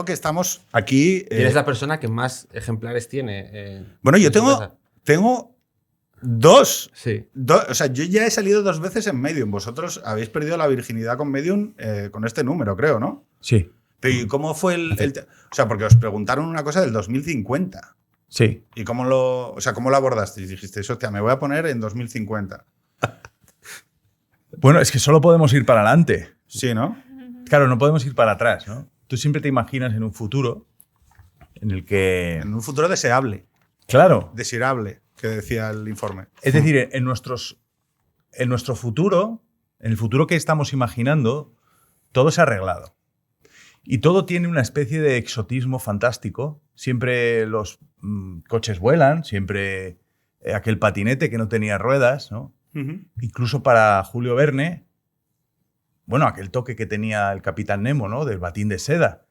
creo que estamos aquí... ¿Quién es la persona que más ejemplares tiene? Bueno, yo en su casa? tengo 2. Sí. O sea, yo ya he salido 2 veces en Medium. Vosotros habéis perdido la virginidad con Medium con este número, creo, ¿no? Sí. Pero ¿y cómo fue o sea, porque os preguntaron una cosa del 2050. Sí. ¿Y cómo lo abordasteis? Dijisteis, hostia, me voy a poner en 2050. Bueno, es que solo podemos ir para adelante. Sí, ¿no? Claro, no podemos ir para atrás, ¿no? Tú siempre te imaginas en un futuro en el que... En un futuro deseable. Claro. Desirable, que decía el informe. Es decir, en nuestro futuro, en el futuro que estamos imaginando, todo se ha arreglado. Y todo tiene una especie de exotismo fantástico. Siempre los coches vuelan, siempre aquel patinete que no tenía ruedas, ¿no? Incluso para Julio Verne, bueno, aquel toque que tenía el Capitán Nemo, ¿no? Del batín de seda,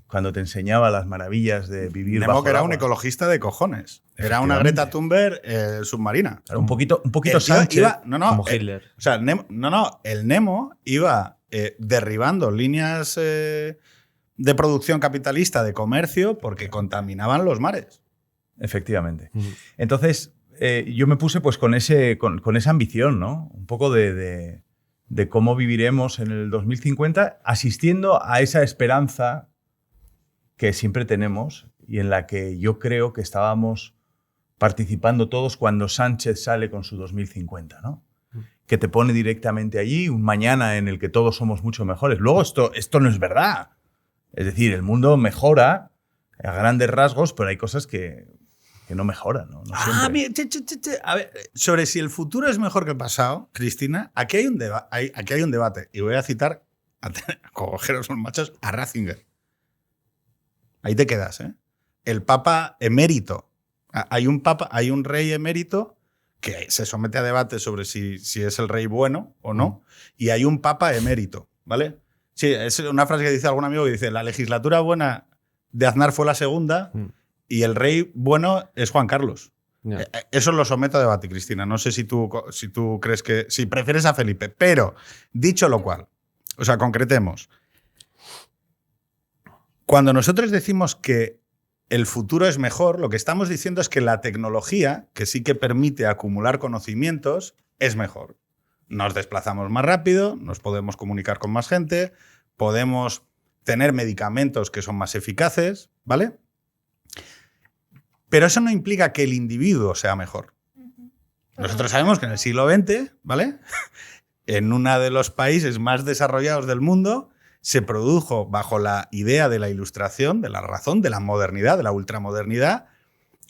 cuando te enseñaba las maravillas de vivir Nemo, bajo que era el un agua. ecologista de cojones. Era una Greta Thunberg submarina. Claro, un poquito Sánchez. Como Hitler. O sea, el Nemo iba derribando líneas de producción capitalista de comercio porque contaminaban los mares. Efectivamente. Entonces, yo me puse pues con esa ambición, ¿no? Un poco de cómo viviremos en el 2050, asistiendo a esa esperanza que siempre tenemos y en la que yo creo que estábamos participando todos cuando Sánchez sale con su 2050, ¿no? Que te pone directamente allí, un mañana en el que todos somos mucho mejores. Luego esto no es verdad. Es decir, el mundo mejora a grandes rasgos, pero hay cosas que no mejoran, ¿no? A ver, sobre si el futuro es mejor que el pasado, Cristina, aquí hay un debate. Y voy a citar, a cogeros los machos, a Ratzinger. Ahí te quedas, ¿eh? El Papa emérito. Hay un rey emérito que se somete a debate sobre si es el rey bueno o no. Y hay un Papa emérito, ¿vale? Sí, es una frase que dice algún amigo que dice: la legislatura buena de Aznar fue la segunda y el rey bueno es Juan Carlos. Yeah. Eso lo someto a debate, Cristina. No sé si tú crees que... Si prefieres a Felipe. Pero, dicho lo cual, o sea, concretemos. Cuando nosotros decimos que el futuro es mejor, lo que estamos diciendo es que la tecnología, que sí que permite acumular conocimientos, es mejor. Nos desplazamos más rápido, nos podemos comunicar con más gente, podemos tener medicamentos que son más eficaces, ¿vale? Pero eso no implica que el individuo sea mejor. Nosotros sabemos que en el siglo XX, ¿vale? En uno de los países más desarrollados del mundo, se produjo bajo la idea de la ilustración, de la razón, de la modernidad, de la ultramodernidad,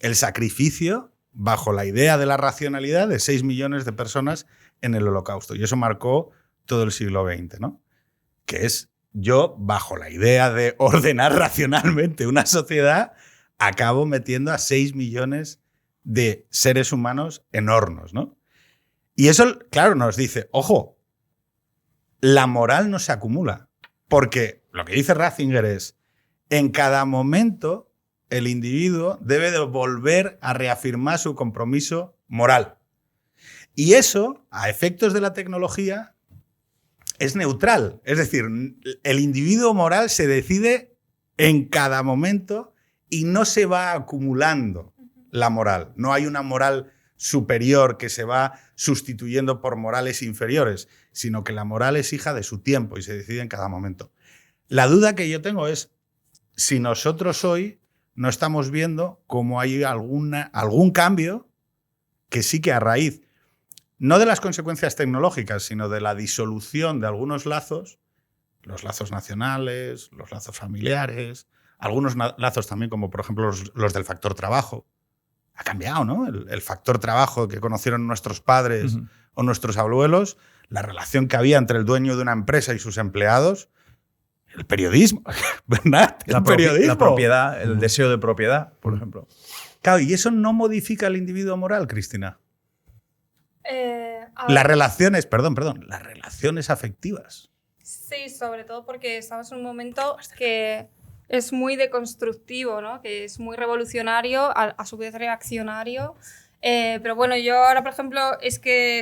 el sacrificio bajo la idea de la racionalidad de 6 millones de personas en el Holocausto. Y eso marcó todo el siglo XX, ¿no? Que es yo, bajo la idea de ordenar racionalmente una sociedad, acabo metiendo a 6 millones de seres humanos en hornos, ¿no? Y eso, claro, nos dice, ojo, la moral no se acumula. Porque lo que dice Ratzinger es, en cada momento el individuo debe de volver a reafirmar su compromiso moral. Y eso, a efectos de la tecnología, es neutral. Es decir, el individuo moral se decide en cada momento y no se va acumulando la moral. No hay una moral superior que se va sustituyendo por morales inferiores, sino que la moral es hija de su tiempo y se decide en cada momento. La duda que yo tengo es si nosotros hoy no estamos viendo cómo hay algún cambio que sí que a raíz, no de las consecuencias tecnológicas, sino de la disolución de algunos lazos, los lazos nacionales, los lazos familiares, algunos lazos también como por ejemplo los del factor trabajo. Ha cambiado, ¿no? El factor trabajo que conocieron nuestros padres o nuestros abuelos, la relación que había entre el dueño de una empresa y sus empleados, el periodismo, ¿verdad? El periodismo. La propiedad, el deseo de propiedad, por ejemplo. Claro, ¿y eso no modifica el individuo moral, Cristina? A Las ver, relaciones, las relaciones afectivas. sí, sobre todo porque estamos en un momento que es muy deconstructivo, ¿no? Que es muy revolucionario, a su vez reaccionario. Pero bueno, yo ahora, por ejemplo, es que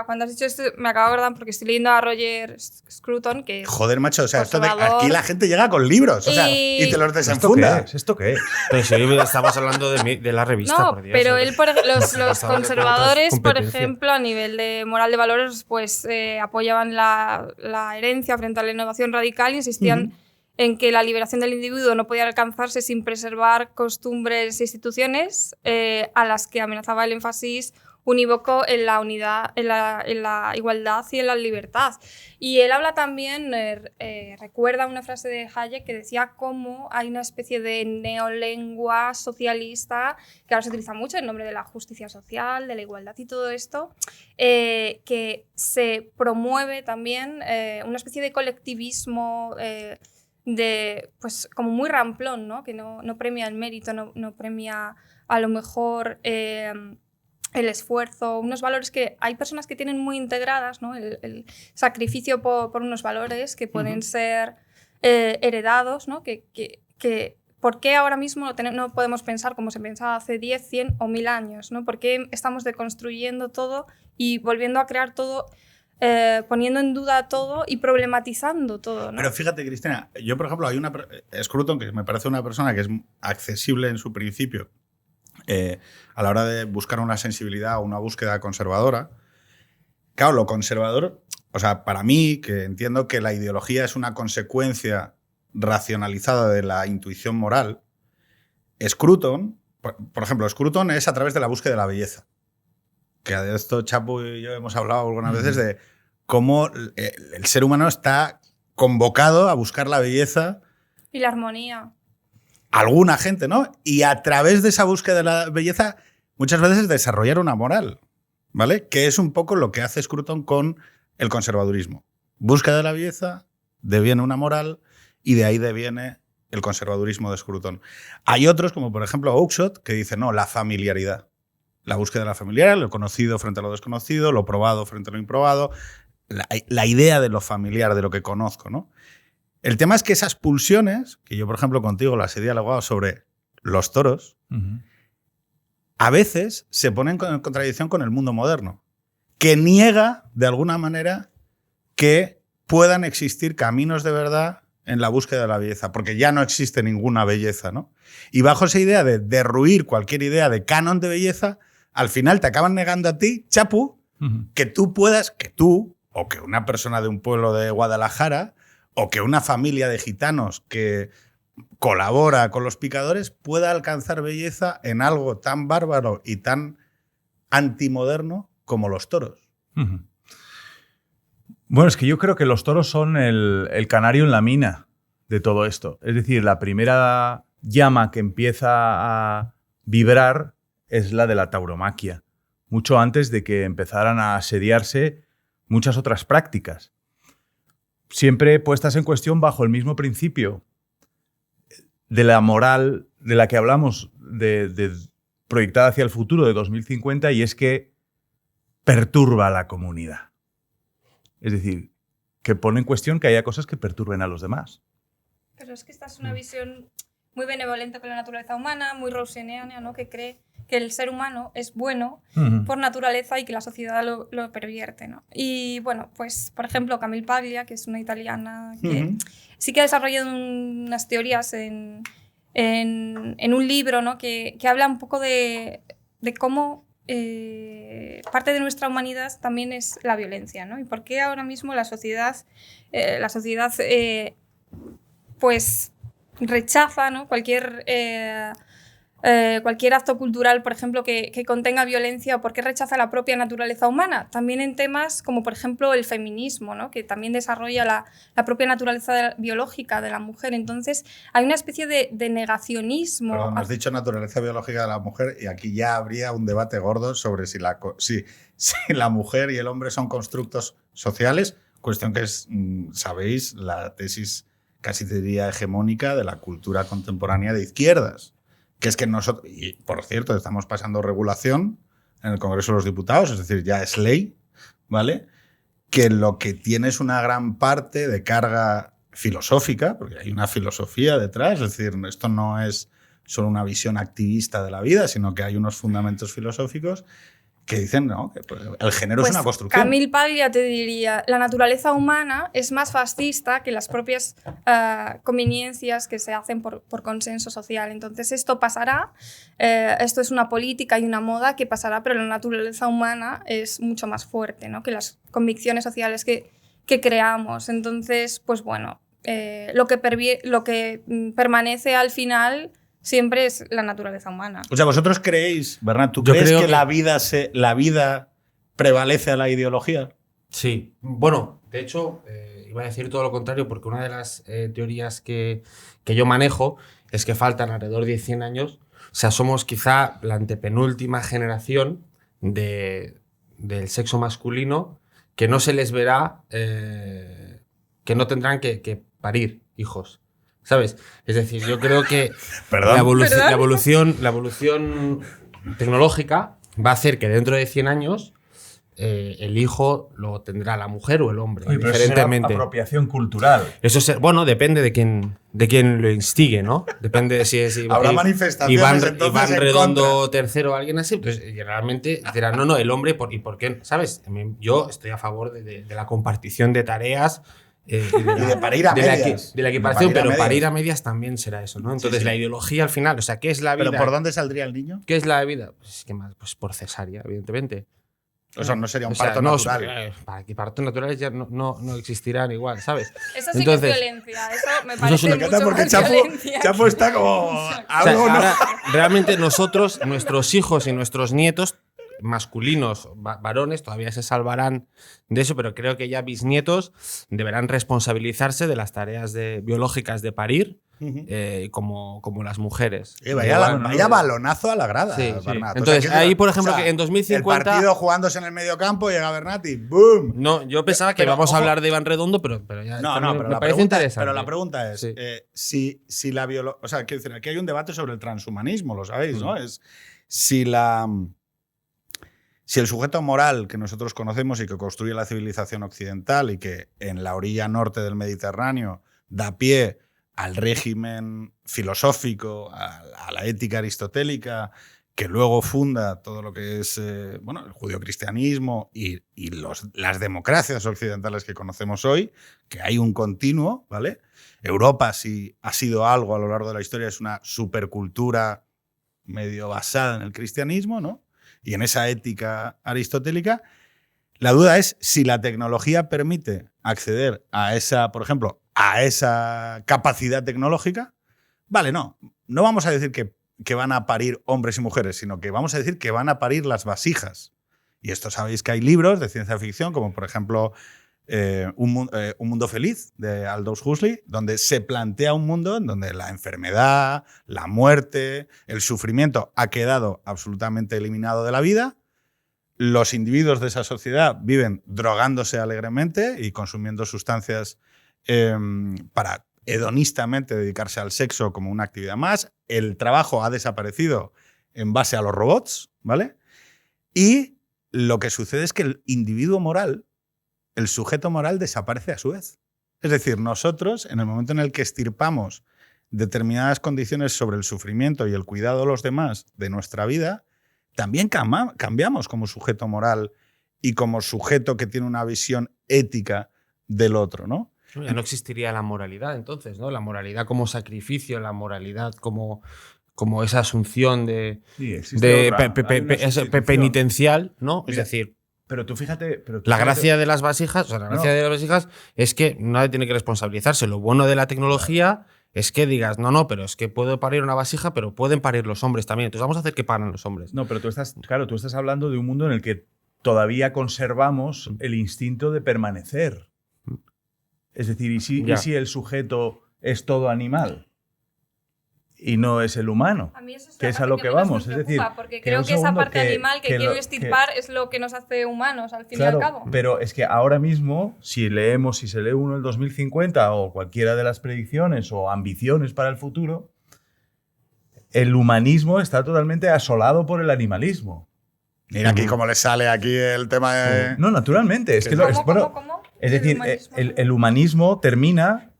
cuando has dicho esto, me acabo de acordar porque estoy leyendo a Roger Scruton, que es Joder, macho, o sea, conservador. aquí la gente llega con libros, o sea, y te los ¿Esto qué desenfunda. es? ¿Esto qué es? Pero si hoy estamos hablando de la revista, No, por Dios. pero él, los Pasaba de conservadores, otras por competencias. ejemplo, a nivel de moral de valores, pues apoyaban la herencia frente a la innovación radical y insistían en que la liberación del individuo no podía alcanzarse sin preservar costumbres e instituciones a las que amenazaba el énfasis unívoco en la unidad, en la igualdad y en la libertad. Y él habla también, recuerda una frase de Hayek que decía cómo hay una especie de neolengua socialista que ahora se utiliza mucho en nombre de la justicia social, de la igualdad y todo esto, que se promueve también una especie de colectivismo pues como muy ramplón, ¿no? Que no premia el mérito, no premia a lo mejor el esfuerzo, unos valores que hay personas que tienen muy integradas, ¿no? El sacrificio por unos valores que pueden ser heredados, ¿no? ¿Por qué ahora mismo no podemos pensar como se pensaba hace 10, 100 o 1000 años? ¿No? ¿Por qué estamos deconstruyendo todo y volviendo a crear todo, poniendo en duda todo y problematizando todo, ¿no? Pero fíjate, Cristina, yo, por ejemplo, hay Scruton, que me parece una persona que es accesible en su principio, a la hora de buscar una sensibilidad o una búsqueda conservadora. Claro, lo conservador, o sea, para mí, que entiendo que la ideología es una consecuencia racionalizada de la intuición moral, Scruton, por ejemplo, Scruton es a través de la búsqueda de la belleza. Que de esto Chapu y yo hemos hablado algunas veces de cómo el ser humano está convocado a buscar la belleza. Y la armonía. Alguna gente, ¿no? Y a través de esa búsqueda de la belleza, muchas veces desarrollar una moral, ¿vale? Que es un poco lo que hace Scruton con el conservadurismo. Búsqueda de la belleza, deviene una moral, y de ahí deviene el conservadurismo de Scruton. Hay otros, como por ejemplo Oakeshott, que dice, no, la familiaridad. La búsqueda de la familiaridad, lo conocido frente a lo desconocido, lo probado frente a lo improbado, la idea de lo familiar, de lo que conozco, ¿no? El tema es que esas pulsiones, que yo, por ejemplo, contigo las he dialogado sobre los toros, a veces se ponen en contradicción con el mundo moderno, que niega, de alguna manera, que puedan existir caminos de verdad en la búsqueda de la belleza, porque ya no existe ninguna belleza, ¿no? Y bajo esa idea de derruir cualquier idea de canon de belleza, al final te acaban negando a ti, Chapu, que tú, o que una persona de un pueblo de Guadalajara, o que una familia de gitanos que colabora con los picadores pueda alcanzar belleza en algo tan bárbaro y tan antimoderno como los toros. Bueno, es que yo creo que los toros son el canario en la mina de todo esto. Es decir, la primera llama que empieza a vibrar es la de la tauromaquia, mucho antes de que empezaran a asediarse muchas otras prácticas. Siempre puestas en cuestión bajo el mismo principio de la moral de la que hablamos, de proyectada hacia el futuro de 2050, y es que perturba a la comunidad. Es decir, que pone en cuestión que haya cosas que perturben a los demás. Pero es que esta es una visión muy benevolente con la naturaleza humana, muy roseniana, ¿no? Que cree que el ser humano es bueno por naturaleza y que la sociedad lo pervierte, ¿no? Y bueno, pues por ejemplo Camille Paglia, que es una italiana que sí que ha desarrollado unas teorías en un libro, ¿no? que habla un poco de cómo parte de nuestra humanidad también es la violencia, ¿no? Y por qué ahora mismo la sociedad pues rechaza, ¿no? cualquier acto cultural, por ejemplo, que contenga violencia, o por qué rechaza la propia naturaleza humana. También en temas como, por ejemplo, el feminismo, ¿no? Que también desarrolla la propia naturaleza biológica de la mujer. Entonces, hay una especie de negacionismo. Perdón, has dicho naturaleza biológica de la mujer y aquí ya habría un debate gordo sobre si la mujer y el hombre son constructos sociales, cuestión que es, sabéis, la tesis casi te diría hegemónica de la cultura contemporánea de izquierdas. Que es que nosotros, y por cierto, estamos pasando regulación en el Congreso de los Diputados, es decir, ya es ley, ¿vale? Que lo que tiene es una gran parte de carga filosófica, porque hay una filosofía detrás, es decir, esto no es solo una visión activista de la vida, sino que hay unos fundamentos filosóficos que dicen, ¿no?, que el género es una construcción. Camille Paglia te diría, la naturaleza humana es más fascista que las propias conveniencias que se hacen por consenso social. Entonces esto pasará, esto es una política y una moda que pasará, pero la naturaleza humana es mucho más fuerte, ¿no?, que las convicciones sociales que creamos. Entonces, pues bueno, lo que permanece al final siempre es la naturaleza humana. O sea, vosotros creéis, Bernat, ¿tú crees que la vida prevalece a la ideología? Sí. Bueno, de hecho, iba a decir todo lo contrario, porque una de las teorías que yo manejo es que faltan alrededor de 100 años. O sea, somos quizá la antepenúltima generación del sexo masculino que no se les verá, que no tendrán que parir hijos. ¿Sabes? Es decir, yo creo que la evolución tecnológica va a hacer que dentro de 100 años el hijo lo tendrá la mujer o el hombre. Oye, pero diferentemente. Eso será apropiación cultural. Eso bueno, depende de quién lo instigue, ¿no? Depende de si es habrá manifestaciones Iván Redondo III o alguien así. Pues generalmente dirán, no, el hombre, ¿y por qué? ¿Sabes? Yo estoy a favor de la compartición de tareas. Y de parir a medias. De la equiparación, pero parir a medias también será eso, ¿no? Entonces, la ideología al final, o sea, ¿qué es la vida? ¿Pero por dónde saldría el niño? ¿Qué es la vida? Pues, ¿qué más? Pues por cesárea, evidentemente. O sea, no sería un parto natural. Para que partos naturales ya no existirán igual, ¿sabes? Eso sí. Entonces, que es violencia. Eso me parece mucho porque más violencia. Chapo está como... Realmente nosotros, nuestros hijos y nuestros nietos masculinos, varones, todavía se salvarán de eso, pero creo que ya bisnietos deberán responsabilizarse de las tareas biológicas de parir, como las mujeres. Vaya balonazo a la grada, sí, Bernat. Sí. Entonces, ahí, por ejemplo, que en 2050... El partido jugándose en el medio campo, llega Bernat y ¡boom! No, yo pensaba que íbamos a hablar de Iván Redondo, pero ya me parece interesante. Pero la pregunta es, si la biología... O sea, quiero decir, aquí hay un debate sobre el transhumanismo, lo sabéis, ¿no? Es si el sujeto moral que nosotros conocemos y que construye la civilización occidental y que en la orilla norte del Mediterráneo da pie al régimen filosófico, a la ética aristotélica, que luego funda todo lo que es el judio-cristianismo y las democracias occidentales que conocemos hoy, que hay un continuo, ¿vale? Europa, si ha sido algo a lo largo de la historia, es una supercultura medio basada en el cristianismo, ¿no? Y en esa ética aristotélica, la duda es si la tecnología permite acceder a esa, por ejemplo, a esa capacidad tecnológica. Vale, no vamos a decir que van a parir hombres y mujeres, sino que vamos a decir que van a parir las vasijas. Y esto sabéis que hay libros de ciencia ficción, como por ejemplo Un mundo feliz, de Aldous Huxley, donde se plantea un mundo en donde la enfermedad, la muerte, el sufrimiento ha quedado absolutamente eliminado de la vida. Los individuos de esa sociedad viven drogándose alegremente y consumiendo sustancias para hedonistamente dedicarse al sexo como una actividad más. El trabajo ha desaparecido en base a los robots, ¿vale? Y lo que sucede es que el individuo moral, el sujeto moral, desaparece a su vez. Es decir, nosotros, en el momento en el que extirpamos determinadas condiciones sobre el sufrimiento y el cuidado de los demás de nuestra vida, también cambiamos como sujeto moral y como sujeto que tiene una visión ética del otro, ¿no? Ya no existiría la moralidad, entonces, ¿no? La moralidad como sacrificio, la moralidad como esa asunción penitencial, ¿no? Mira, es decir, pero tú fíjate... La gracia de las vasijas, es que nadie tiene que responsabilizarse. Lo bueno de la tecnología es que digas, no, pero es que puedo parir una vasija, pero pueden parir los hombres también. Entonces vamos a hacer que paren los hombres. No, pero tú estás hablando de un mundo en el que todavía conservamos el instinto de permanecer. Es decir, ¿y si el sujeto es todo animal? Y no es el humano, a mí eso es que es a lo que vamos. Es decir, porque creo que esa parte animal que quiero extirpar es lo que nos hace humanos, al fin y al cabo. Pero es que ahora mismo, si se lee uno el 2050 o cualquiera de las predicciones o ambiciones para el futuro, el humanismo está totalmente asolado por el animalismo. Mira aquí cómo le sale aquí el tema de... No, naturalmente. Es que ¿Cómo? es decir, el humanismo termina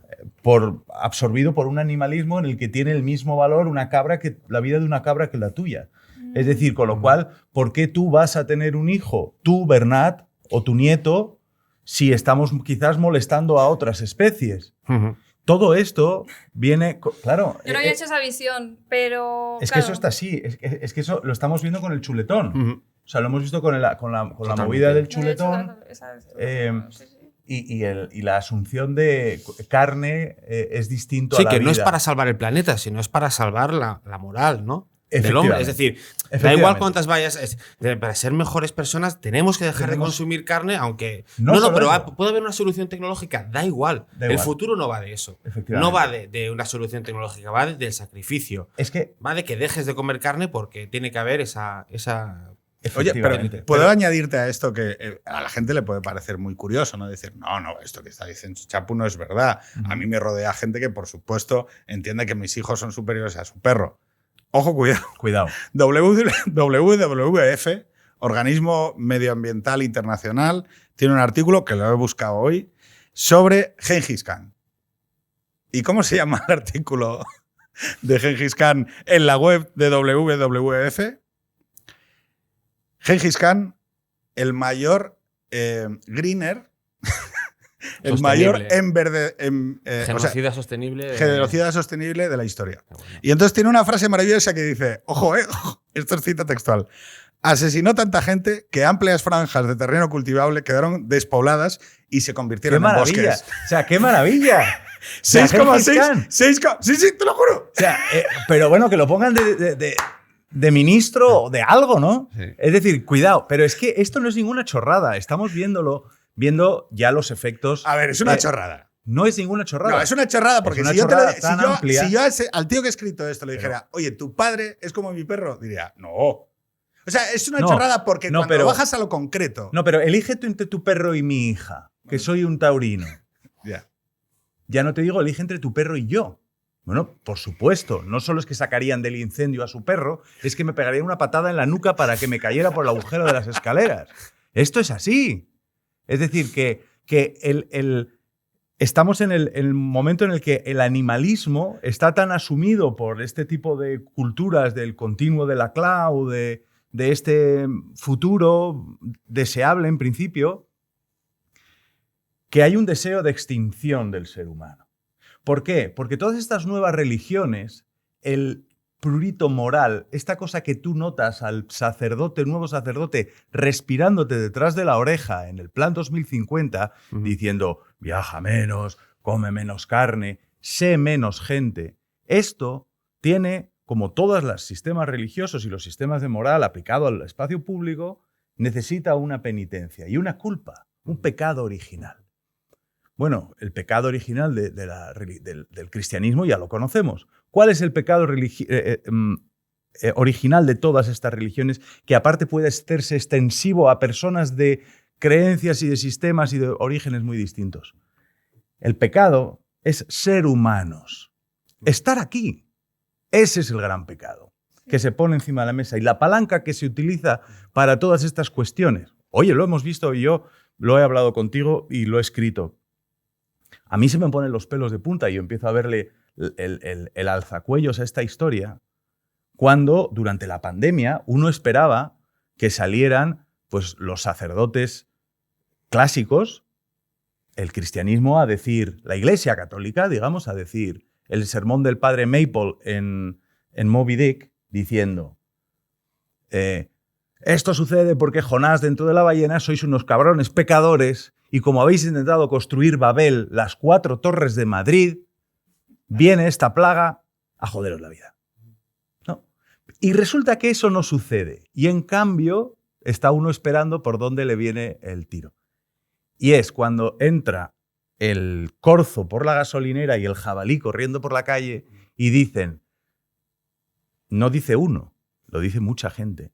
absorbido por un animalismo en el que tiene el mismo valor la vida de una cabra que la tuya. Es decir, con lo cual, ¿por qué tú vas a tener un hijo, tú, Bernat, o tu nieto, si estamos quizás molestando a otras especies? Todo esto viene... Claro. Yo no había hecho esa visión, pero... Es que eso está así. Es que eso lo estamos viendo con el chuletón. O sea, lo hemos visto con la movida del chuletón. Y la asunción de carne es distinto a la vida. Sí, que no es para salvar el planeta, sino es para salvar la moral, ¿no? Del hombre. Es decir, da igual cuántas vallas. Para ser mejores personas tenemos que dejar de consumir carne, aunque. No, pero puede haber una solución tecnológica, da igual. El futuro no va de eso. No va de una solución tecnológica, va del sacrificio. Va de que dejes de comer carne porque tiene que haber esa Oye, pero puedo añadirte a esto que a la gente le puede parecer muy curioso, ¿no? Decir, no, esto que está diciendo Chapu no es verdad. A mí me rodea gente que, por supuesto, entiende que mis hijos son superiores a su perro. Ojo, cuidado. WWF, Organismo Medioambiental Internacional, tiene un artículo que lo he buscado hoy sobre Gengis Khan. ¿Y cómo se llama el artículo de Gengis Khan en la web de WWF? Gengis Khan, el mayor greener, el mayor genocida sostenible. Genocida sostenible de la historia. Y entonces tiene una frase maravillosa que dice, ojo, esto es cita textual, asesinó tanta gente que amplias franjas de terreno cultivable quedaron despobladas y se convirtieron en bosques. O sea, ¡qué maravilla! 6,6. Sí, te lo juro. O sea, pero bueno, que lo pongan de ministro o de algo, ¿no? Sí. Es decir, cuidado, pero es que esto no es ninguna chorrada. Estamos viendo ya los efectos. A ver, es una chorrada. No es ninguna chorrada. No, es una chorrada porque si yo al tío que ha escrito esto le dijera, oye, tu padre es como mi perro, diría, no. O sea, es una chorrada porque cuando bajas a lo concreto. No, pero elige tú entre tu perro y mi hija, que soy un taurino. Ya no te digo, elige entre tu perro y yo. Bueno, por supuesto, no solo es que sacarían del incendio a su perro, es que me pegarían una patada en la nuca para que me cayera por el agujero de las escaleras. Esto es así. Es decir, que estamos en el momento en el que el animalismo está tan asumido por este tipo de culturas del continuo de la clau, de este futuro deseable en principio, que hay un deseo de extinción del ser humano. ¿Por qué? Porque todas estas nuevas religiones, el prurito moral, esta cosa que tú notas al nuevo sacerdote, respirándote detrás de la oreja en el plan 2050, diciendo, viaja menos, come menos carne, sé menos gente. Esto tiene, como todos los sistemas religiosos y los sistemas de moral aplicado al espacio público, necesita una penitencia y una culpa, un pecado original. Bueno, el pecado original del cristianismo ya lo conocemos. ¿Cuál es el pecado original de todas estas religiones que aparte puede hacerse extensivo a personas de creencias y de sistemas y de orígenes muy distintos? El pecado es ser humanos. Estar aquí. Ese es el gran pecado que se pone encima de la mesa. Y la palanca que se utiliza para todas estas cuestiones. Oye, lo hemos visto y yo lo he hablado contigo y lo he escrito. A mí se me ponen los pelos de punta y yo empiezo a verle el alzacuellos a esta historia cuando, durante la pandemia, uno esperaba que salieran pues, los sacerdotes clásicos, el cristianismo a decir, la Iglesia Católica, digamos, a decir el sermón del padre Maple en Moby Dick, diciendo esto sucede porque Jonás dentro de la ballena sois unos cabrones pecadores y como habéis intentado construir Babel, las 4 torres de Madrid, viene esta plaga a joderos la vida. ¿No? Y resulta que eso no sucede. Y en cambio está uno esperando por dónde le viene el tiro. Y es cuando entra el corzo por la gasolinera y el jabalí corriendo por la calle y dicen, no dice uno, lo dice mucha gente.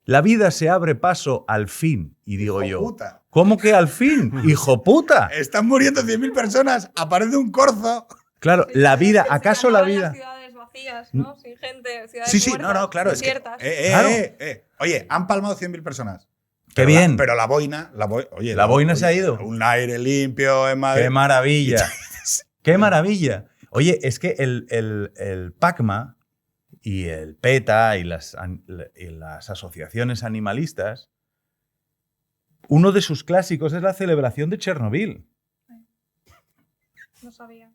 La vida se abre paso al fin. Y digo yo, puta. ¿Cómo que al fin? ¡Hijo puta! Están muriendo 100.000 personas, aparece un corzo. Claro, la vida, ¿acaso la vida? Las ciudades vacías, ¿no? Sin gente, ciudades Sí, muertas, claro. desiertas. Oye, han palmado 100.000 personas. ¡Qué bien! Pero la boina se ha ido. Un aire limpio en Madrid. ¡Qué maravilla! ¡Qué maravilla! Oye, es que el PACMA y el PETA y las asociaciones animalistas, uno de sus clásicos es la celebración de Chernobyl. No sabía.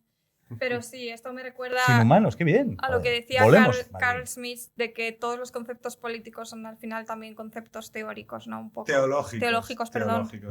Pero sí, esto me recuerda Sin humanos, qué bien. a lo que decía Volemos, Carl Smith, de que todos los conceptos políticos son al final también conceptos teóricos, ¿no? Un poco. Teológicos. totalmente.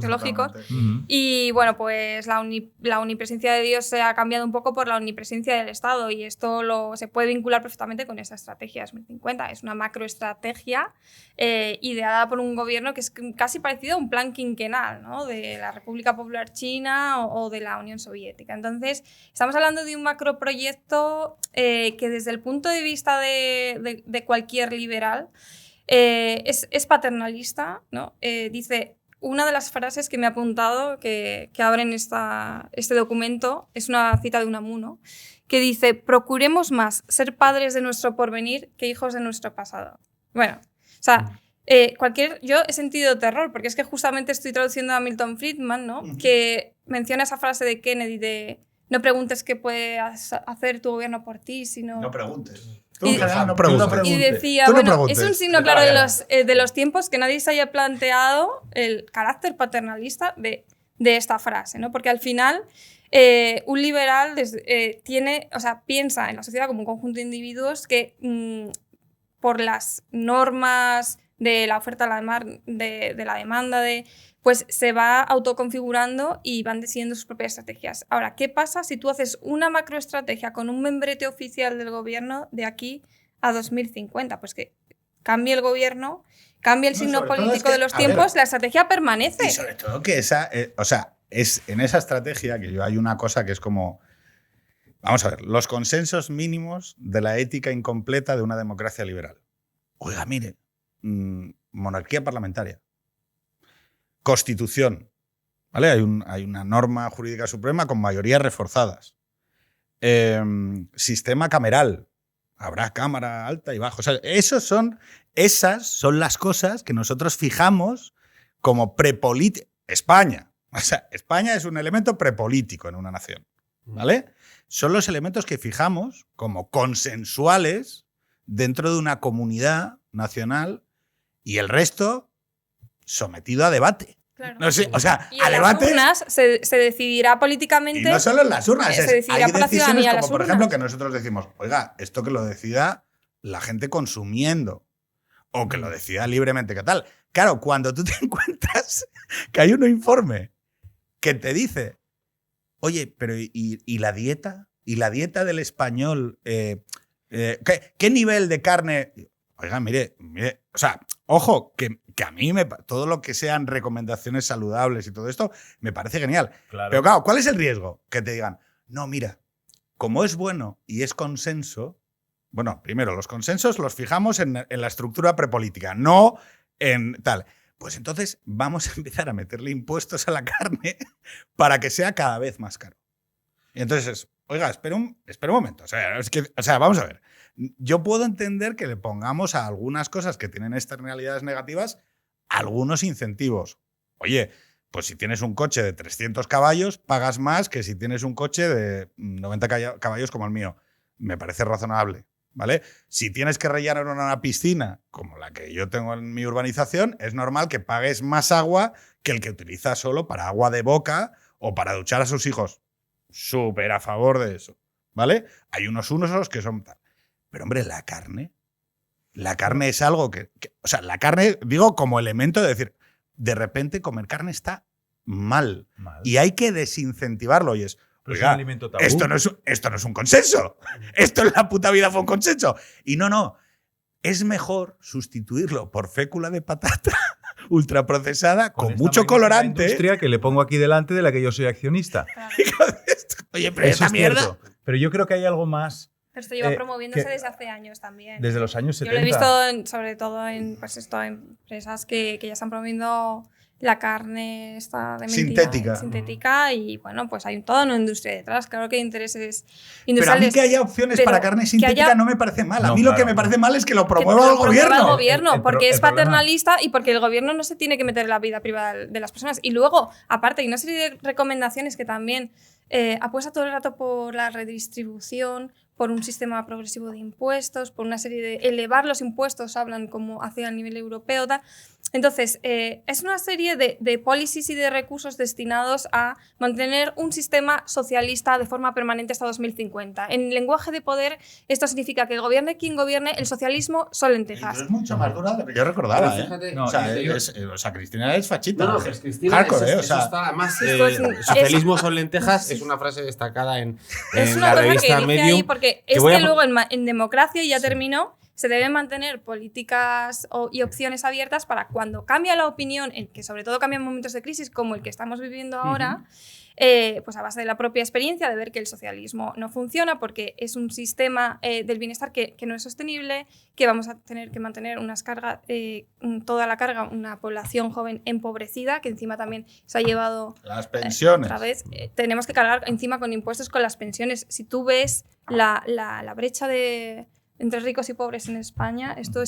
Y bueno, pues la omnipresencia de Dios se ha cambiado un poco por la omnipresencia del Estado, y esto se puede vincular perfectamente con esa estrategia 2050. Es una macroestrategia ideada por un gobierno que es casi parecido a un plan quinquenal, ¿no? De la República Popular China o de la Unión Soviética. Entonces, estamos hablando de un macroproyecto que desde el punto de vista de cualquier liberal es paternalista, ¿no? Dice, una de las frases que me ha apuntado que abren este documento es una cita de Unamuno, que dice: procuremos más ser padres de nuestro porvenir que hijos de nuestro pasado. Bueno, o sea, yo he sentido terror, porque es que justamente estoy traduciendo a Milton Friedman, ¿no? Que menciona esa frase de Kennedy de: no preguntes qué puede hacer tu gobierno por ti, sino... No preguntes. No preguntes. Y decía, Tú no bueno, preguntes. es un signo claro de los tiempos que nadie se haya planteado el carácter paternalista de esta frase, ¿no? Porque al final un liberal piensa en la sociedad como un conjunto de individuos que por las normas de la oferta de la demanda, pues se va autoconfigurando y van decidiendo sus propias estrategias. Ahora, ¿qué pasa si tú haces una macroestrategia con un membrete oficial del gobierno de aquí a 2050? Pues que cambie el gobierno, cambie el signo político de los tiempos, la estrategia permanece. Y sobre todo que es en esa estrategia que hay una cosa que es como... Vamos a ver, los consensos mínimos de la ética incompleta de una democracia liberal. Oiga, mire, monarquía parlamentaria. Constitución, ¿vale? Hay una norma jurídica suprema con mayorías reforzadas. Sistema cameral. Habrá cámara alta y baja. O sea, esas son las cosas que nosotros fijamos como prepolítica. España. O sea, España es un elemento prepolítico en una nación, ¿vale? Son los elementos que fijamos como consensuales dentro de una comunidad nacional, y el resto sometido a debate. Claro. No sé, o sea, y a en debate. las urnas se decidirá políticamente. Y no solo en las urnas. Se decidirá Hay por la decisiones ciudadanía como, las por urnas. ejemplo, que nosotros decimos, oiga, esto que lo decida la gente consumiendo, o que lo decida libremente, ¿qué tal? Claro, cuando tú te encuentras que hay un informe que te dice, oye, pero ¿y la dieta? ¿Y la dieta del español? ¿Qué nivel de carne? Oiga, mire, o sea, ojo, que a mí todo lo que sean recomendaciones saludables y todo esto me parece genial. Claro. Pero claro, ¿cuál es el riesgo? Que te digan, no, mira, como es bueno y es consenso, bueno, primero, los consensos los fijamos en la estructura prepolítica, no en tal. Pues entonces vamos a empezar a meterle impuestos a la carne para que sea cada vez más caro. Y entonces, oiga, espera un momento. O sea, vamos a ver. Yo puedo entender que le pongamos a algunas cosas que tienen externalidades negativas algunos incentivos. Oye, pues si tienes un coche de 300 caballos, pagas más que si tienes un coche de 90 caballos como el mío. Me parece razonable, ¿vale? Si tienes que rellenar una piscina, como la que yo tengo en mi urbanización, es normal que pagues más agua que el que utiliza solo para agua de boca o para duchar a sus hijos. Súper a favor de eso, ¿vale? Hay unos usos que son tal. Pero, hombre, la carne es algo o sea, la carne, digo, como elemento de decir, de repente comer carne está mal. Y hay que desincentivarlo. Y es, oiga, esto no es un consenso. Esto en la puta vida fue un consenso. Y no. Es mejor sustituirlo por fécula de patata ultraprocesada con mucho colorante. Industria que le pongo aquí delante de la que yo soy accionista. Oye, pero eso esa es mierda. cierto. Pero yo creo que hay algo más. Pero esto lleva promoviéndose desde hace años también. Desde los años 70. Yo lo he visto sobre todo en empresas que ya están promoviendo la carne esta de mentira, sintética, y bueno, pues hay toda una industria detrás. Claro que hay intereses industriales. Pero a mí que haya opciones para carne sintética no me parece mal. A mí lo que me parece mal es que lo promueva el gobierno. Porque es paternalista y porque el gobierno no se tiene que meter en la vida privada de las personas. Y luego, aparte, hay una serie de recomendaciones que también apuesta todo el rato por la redistribución, por un sistema progresivo de impuestos, por una serie de elevar los impuestos, hablan como hacia el nivel europeo. Entonces, es una serie de policies y de recursos destinados a mantener un sistema socialista de forma permanente hasta 2050. En lenguaje de poder, esto significa que gobierne quien gobierne, el socialismo solo en Texas. Pero es mucho más dura de lo que yo recordaba. Pero fíjate, No, O sea, Cristina es fachita. No, pues Cristina, Hardcore, eso o sea, está, además, Esto es- socialismo son lentejas es una frase destacada en Es la una cosa que revista dice Medium. ahí, porque es voy que a- luego en democracia, y ya terminó, se deben mantener políticas y opciones abiertas para cuando cambia la opinión, que sobre todo cambia en momentos de crisis como el que estamos viviendo ahora, pues a base de la propia experiencia, de ver que el socialismo no funciona porque es un sistema del bienestar que no es sostenible, que vamos a tener que mantener unas cargas, toda la carga, una población joven empobrecida, que encima también se ha llevado las pensiones. otra vez, tenemos que cargar encima con impuestos con las pensiones. Si tú ves la brecha entre ricos y pobres en España, esto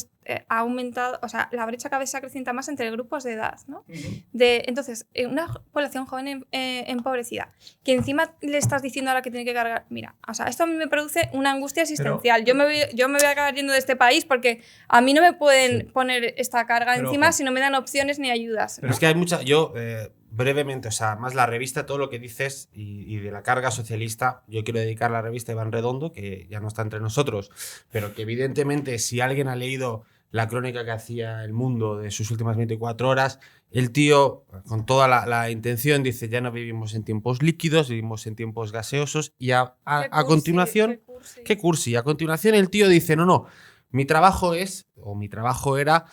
ha aumentado, o sea, la brecha cada vez se acrecienta más entre grupos de edad, ¿no? Entonces, una población joven empobrecida, que encima le estás diciendo ahora que tiene que cargar, mira, o sea, esto a mí me produce una angustia existencial. Yo me voy a acabar yendo de este país porque a mí no me pueden poner esta carga Pero, encima ojo. si no me dan opciones ni ayudas. Pero es que hay mucha. Yo, brevemente, o sea, más la revista, todo lo que dices y de la carga socialista, yo quiero dedicar la revista a Iván Redondo, que ya no está entre nosotros, pero que evidentemente, si alguien ha leído la crónica que hacía El Mundo de sus últimas 24 horas, el tío, con toda la intención, dice: ya no vivimos en tiempos líquidos, vivimos en tiempos gaseosos, y a continuación. ¿Qué cursi? A continuación, el tío dice: no, mi trabajo era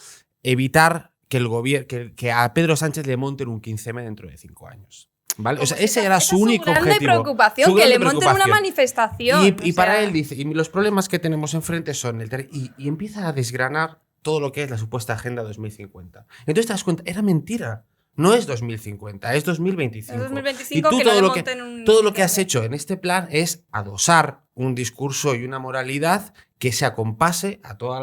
evitar que el gobierno, que a Pedro Sánchez le monten un 15M dentro de 5 años. ¿Vale? O sea, ese era su único objetivo. Grande preocupación, Su que grande le monten una preocupación. manifestación. Y o para sea, él dice, y los problemas que tenemos enfrente son y empieza a desgranar todo lo que es la supuesta Agenda 2050. Entonces te das cuenta, era mentira. No es 2050, es 2025. Es 2025 y tú que no todo, le lo que, monten un todo lo que has 15M. hecho en este plan es adosar un discurso y una moralidad que se acompase a toda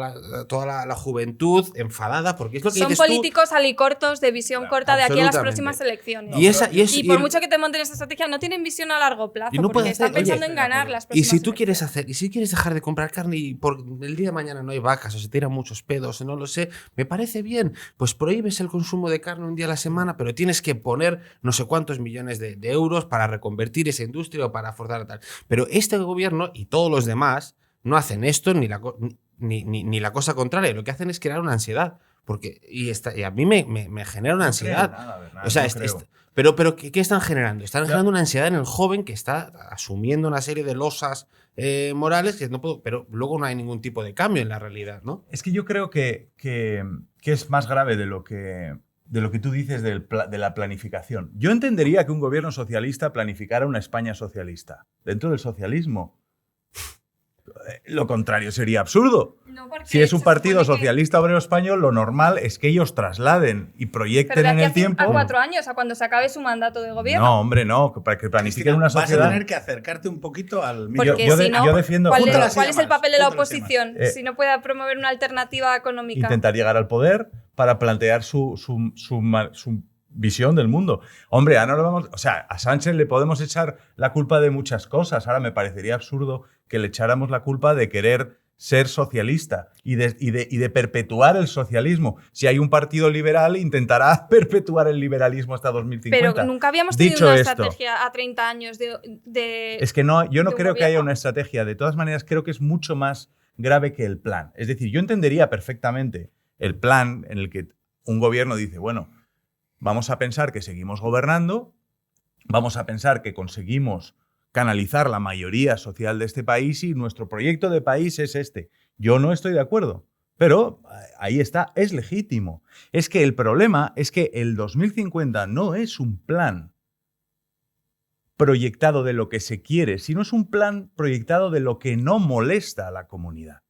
la juventud enfadada, porque es lo que son dices tú. políticos alicortos de visión corta de aquí a las absolutamente. próximas elecciones. Y Por mucho que te monten esta estrategia, no tienen visión a largo plazo, Y no porque puede están hacer- pensando oye, en ganar las Y próximas si tú quieres elecciones. y si quieres dejar de comprar carne y por el día de mañana no hay vacas o se tiran muchos pedos o no lo sé, me parece bien, pues prohíbes el consumo de carne un día a la semana, pero tienes que poner no sé cuántos millones de euros para reconvertir esa industria o para forzar tal. Pero este gobierno y todos los demás no hacen esto ni la cosa contraria, lo que hacen es crear una ansiedad. Y a mí me genera una ansiedad. O sea, pero ¿qué están generando? Están generando una ansiedad en el joven que está asumiendo una serie de losas morales que no puedo, pero luego no hay ningún tipo de cambio en la realidad, ¿no? Es que yo creo que es más grave de lo que tú dices de la planificación. Yo entendería que un gobierno socialista planificara una España socialista. Dentro del socialismo, lo contrario sería absurdo. No, porque Si es un se partido supone que- socialista obrero español, lo normal es que ellos trasladen y Pero proyecten de en aquí el tiempo. a 4 años, a cuando se acabe su mandato de gobierno. No, hombre, no. Para que planifiquen una Vas a sociedad. tener que acercarte un poquito al Porque yo si no, defiendo- ¿cuál, Júntala es, así cuál es el además, papel de la júntala así oposición además. si no puede promover una alternativa económica? Intentar llegar al poder para plantear su visión del mundo. Hombre, ahora no lo vamos. O sea, a Sánchez le podemos echar la culpa de muchas cosas. Ahora me parecería absurdo que le echáramos la culpa de querer ser socialista y de perpetuar el socialismo. Si hay un partido liberal, intentará perpetuar el liberalismo hasta 2050. Pero nunca habíamos tenido Dicho una esto, estrategia a 30 años de es que no, yo no de un creo que haya gobierno. una estrategia. De todas maneras, creo que es mucho más grave que el plan. Es decir, yo entendería perfectamente el plan en el que un gobierno dice, bueno, vamos a pensar que seguimos gobernando, vamos a pensar que conseguimos canalizar la mayoría social de este país y nuestro proyecto de país es este. Yo no estoy de acuerdo, pero ahí está, es legítimo. Es que el problema es que el 2050 no es un plan proyectado de lo que se quiere, sino es un plan proyectado de lo que no molesta a la comunidad.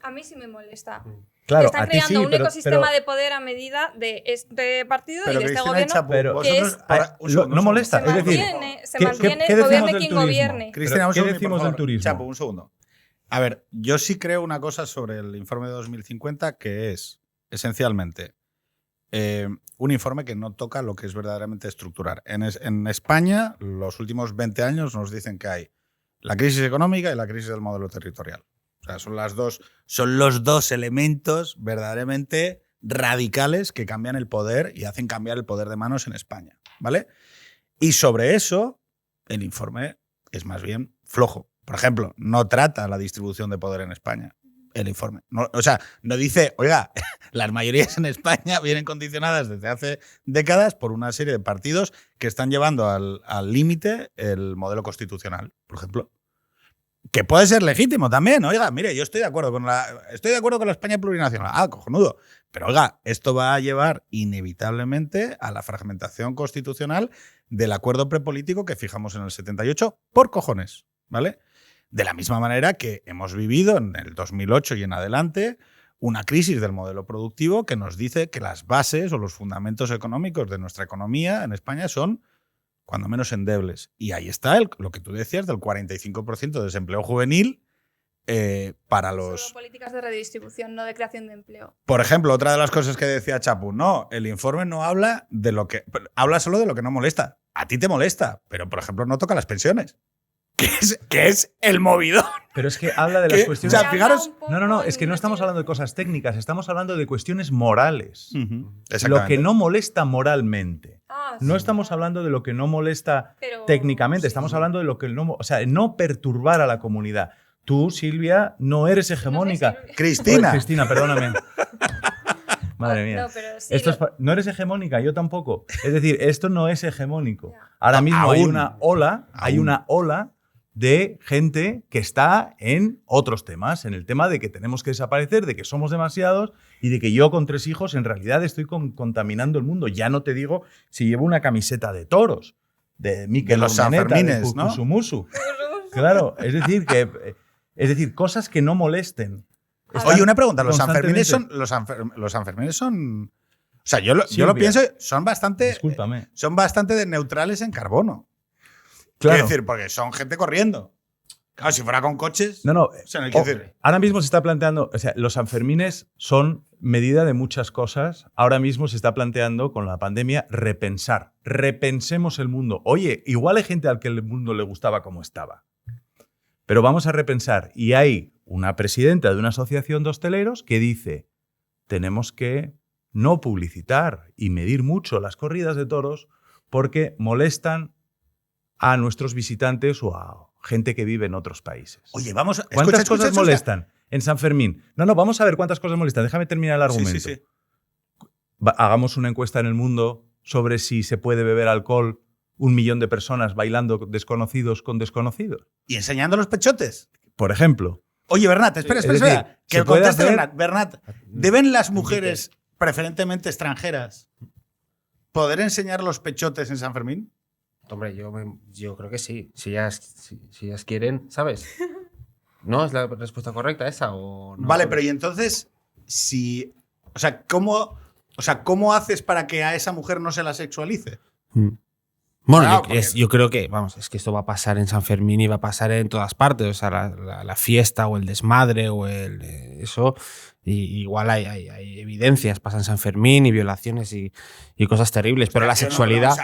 A mí sí me molesta. Claro, Están a ti creando sí, un pero- ecosistema pero- de poder a medida de este partido Pero y de este Cristina gobierno. Chapu, pero- vosotros- que ahora, un no segundo. molesta. Se es decir, se ¿qué- mantiene, qué decimos gobierne del quien turismo? gobierne. Cristina, un ¿Qué segundo, decimos por del favor. turismo? Chapo, un segundo. A ver, yo sí creo una cosa sobre el informe de 2050 que es, esencialmente, un informe que no toca lo que es verdaderamente estructurar. En España, los últimos 20 años nos dicen que hay la crisis económica y la crisis del modelo territorial. O sea, son los dos elementos verdaderamente radicales que cambian el poder y hacen cambiar el poder de manos en España, ¿vale? Y sobre eso, el informe es más bien flojo. Por ejemplo, no trata la distribución de poder en España, el informe. No, o sea, no dice, oiga, las mayorías en España vienen condicionadas desde hace décadas por una serie de partidos que están llevando al límite el modelo constitucional, por ejemplo. Que puede ser legítimo también. Oiga, mire, yo estoy de acuerdo con la España plurinacional. Ah, cojonudo. Pero oiga, esto va a llevar inevitablemente a la fragmentación constitucional del acuerdo prepolítico que fijamos en el 78 por cojones, ¿vale? De la misma manera que hemos vivido en el 2008 y en adelante una crisis del modelo productivo que nos dice que las bases o los fundamentos económicos de nuestra economía en España son cuando menos endebles. Y ahí está lo que tú decías del 45% de desempleo juvenil para los... Solo políticas de redistribución, no de creación de empleo. Por ejemplo, otra de las cosas que decía Chapu, no, el informe no habla de lo que... Habla solo de lo que no molesta. A ti te molesta, pero por ejemplo no toca las pensiones. Que es el movidón. Pero es que habla de las cuestiones... O sea, fijaros... No, es que no estamos hablando de cosas técnicas, estamos hablando de cuestiones morales. Exactamente. Lo que no molesta moralmente. No Sí. estamos hablando de lo que no molesta Pero- técnicamente, sí. estamos hablando de lo que no... O sea, no perturbar a la comunidad. Tú, Silvia, no eres hegemónica. Cristina. Cristina, perdóname. Madre mía. No, pero sí, Esto no eres hegemónica, yo tampoco. Es decir, esto no es hegemónico. Ya. Ahora mismo hay Aún. una ola, de gente que está en otros temas, en el tema de que tenemos que desaparecer, de que somos demasiados y de que yo con 3 hijos en realidad estoy contaminando el mundo. Ya no te digo si llevo una camiseta de toros, de Mikel De los Urdaneta, Sanfermines, de ¿no? Kusumusu. Claro, es decir, cosas que no molesten. Oye, una pregunta, ¿los Constantemente. Sanfermines los Sanfermines son... O sea, yo lo Silvia. pienso, son bastante Discúlpame. de neutrales en carbono. Claro. Quiero decir, porque son gente corriendo. Claro, si fuera con coches... No, O sea, no hay que decir... ahora mismo se está planteando, o sea, los Sanfermines son medida de muchas cosas. Ahora mismo se está planteando con la pandemia repensar. Repensemos el mundo. Oye, igual hay gente al que el mundo le gustaba como estaba. Pero vamos a repensar. Y hay una presidenta de una asociación de hosteleros que dice, tenemos que no publicitar y medir mucho las corridas de toros porque molestan a nuestros visitantes o a gente que vive en otros países. Oye, vamos... ¿Cuántas escucha, cosas molestan en San Fermín? No, vamos a ver cuántas cosas molestan. Déjame terminar el argumento. Sí. Hagamos una encuesta en el mundo sobre si se puede beber alcohol 1 millón de personas bailando desconocidos con desconocidos. ¿Y enseñando los pechotes? Por ejemplo. Oye, Bernat, espera. Es decir, Que se puede conteste hacer- Bernat. ¿Deben las mujeres, preferentemente extranjeras, poder enseñar los pechotes en San Fermín? Hombre, yo creo que sí. Si ellas quieren, ¿sabes? ¿No? ¿Es la respuesta correcta esa o no? Vale, pero y entonces, si... O sea, ¿cómo haces para que a esa mujer no se la sexualice? Bueno, Claro, porque- yo creo que, vamos, es que esto va a pasar en San Fermín y va a pasar en todas partes. O sea, la fiesta o el desmadre o eso. Y igual hay evidencias, pasan San Fermín y violaciones y cosas terribles. Pero la sexualidad.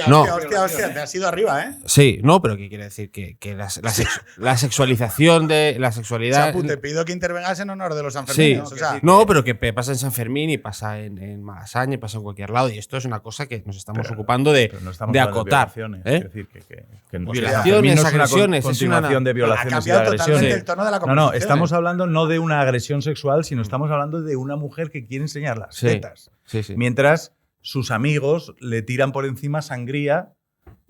No. Hostia, te has ido arriba, ¿eh? Sí, no, pero ¿qué quiere decir? Que la sexualización de la sexualidad. Chapu, te pido que intervengas en honor de los Sí, sanfermines. O sea, no, pero que pasa en San Fermín y pasa en Malasaña y pasa en cualquier lado. Y esto es una cosa que nos estamos ocupando de Pero no estamos de hablando acotar. violaciones. ¿eh? Es decir, que San Violaciones, Fermín no es una agresiones, es una- continuación de ha violaciones y de cambiado totalmente agresiones. el tono de la No, conversación. estamos hablando no de una agresión sexual, sino estamos hablando de una mujer que quiere enseñar las Sí, tetas. sí, sí. Mientras sus amigos le tiran por encima sangría.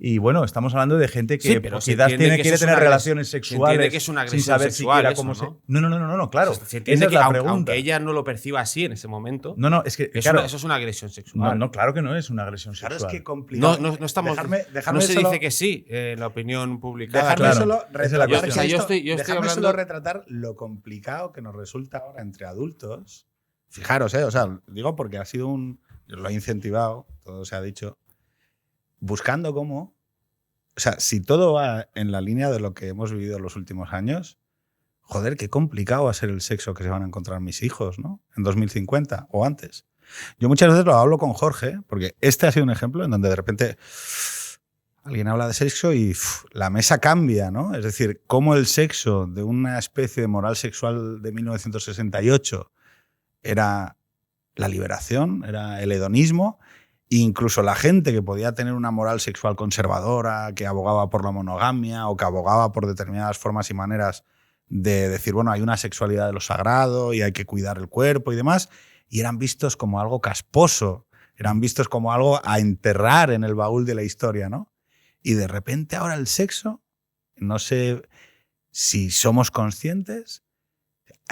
Y bueno, estamos hablando de gente que Sí, pero se quizás entiende que quiere eso es tener una relaciones se entiende sexuales que es una sin agresión saber sexual siquiera eso, cómo ¿no? se... No, claro. Se entiende Esa es que la aunque pregunta. ella no lo perciba así en ese momento, No, es que, eso claro, es una agresión sexual. no, claro que no es una agresión Claro, sexual. es que complicado. No estamos. Dejarme no se solo- dice que sí en la opinión publicada. Dejarme claro. solo Esa es la retratar, cuestión. O sea, yo estoy dejarme hablando- solo retratar lo complicado que nos resulta ahora entre adultos. Fijaros, o sea, digo porque ha sido lo he incentivado, todo se ha dicho, buscando cómo, o sea, si todo va en la línea de lo que hemos vivido en los últimos años, joder, qué complicado va a ser el sexo que se van a encontrar mis hijos, ¿no? En 2050 o antes. Yo muchas veces lo hablo con Jorge, porque este ha sido un ejemplo en donde de repente alguien habla de sexo y la mesa cambia, ¿no? Es decir, cómo el sexo de una especie de moral sexual de 1968 era la liberación, era el hedonismo, e incluso la gente que podía tener una moral sexual conservadora, que abogaba por la monogamia o que abogaba por determinadas formas y maneras de decir, bueno, hay una sexualidad de lo sagrado y hay que cuidar el cuerpo y demás, y eran vistos como algo casposo, eran vistos como algo a enterrar en el baúl de la historia, ¿no? Y de repente ahora el sexo, no sé si somos conscientes,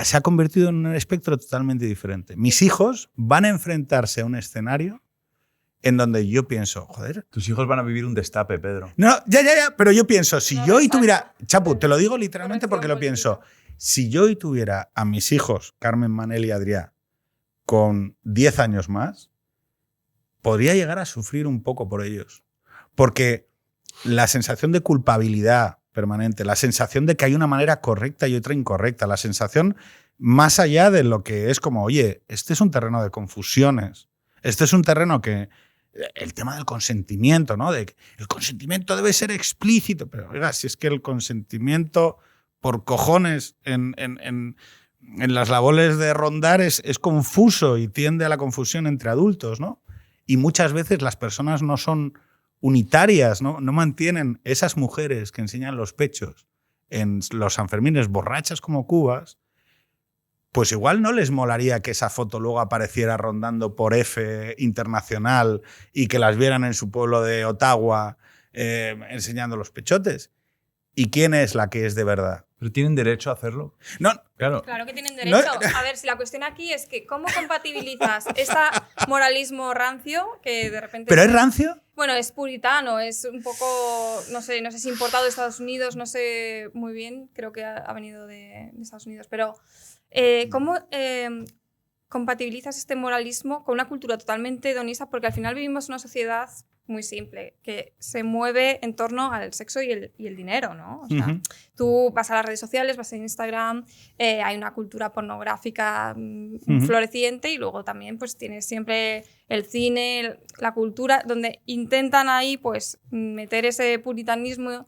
se ha convertido en un espectro totalmente diferente. Mis hijos van a enfrentarse a un escenario en donde yo pienso, joder... Tus hijos van a vivir un destape, Pedro. No, ya, pero yo pienso, si yo hoy tuviera... Chapu, te lo digo literalmente porque lo pienso. Si yo hoy tuviera a mis hijos, Carmen, Manel y Adrià, con 10 años más, podría llegar a sufrir un poco por ellos. Porque la sensación de culpabilidad permanente, la sensación de que hay una manera correcta y otra incorrecta, la sensación más allá de lo que es como, oye, este es un terreno de confusiones, este es un terreno que... El tema del consentimiento, ¿no? De que el consentimiento debe ser explícito, pero oiga, si es que el consentimiento por cojones en las labores de rondar es confuso y tiende a la confusión entre adultos, ¿no? Y muchas veces las personas no son unitarias, ¿no? No mantienen esas mujeres que enseñan los pechos en los Sanfermines borrachas como cubas, pues igual no les molaría que esa foto luego apareciera rondando por F internacional y que las vieran en su pueblo de Ottawa enseñando los pechotes. ¿Y quién es la que es de verdad? ¿Pero tienen derecho a hacerlo? No, claro. Claro que tienen derecho. A ver, si la cuestión aquí es que ¿cómo compatibilizas ese moralismo rancio que de repente... ¿Pero es rancio? Bueno, es puritano, es un poco, no sé si importado de Estados Unidos, no sé muy bien, creo que ha venido de Estados Unidos, pero ¿cómo compatibilizas este moralismo con una cultura totalmente hedonista? Porque al final vivimos una sociedad muy simple, que se mueve en torno al sexo y el dinero, ¿no? O sea, tú vas a las redes sociales, vas a Instagram, hay una cultura pornográfica floreciente y luego también pues tienes siempre el cine, la cultura, donde intentan ahí pues meter ese puritanismo,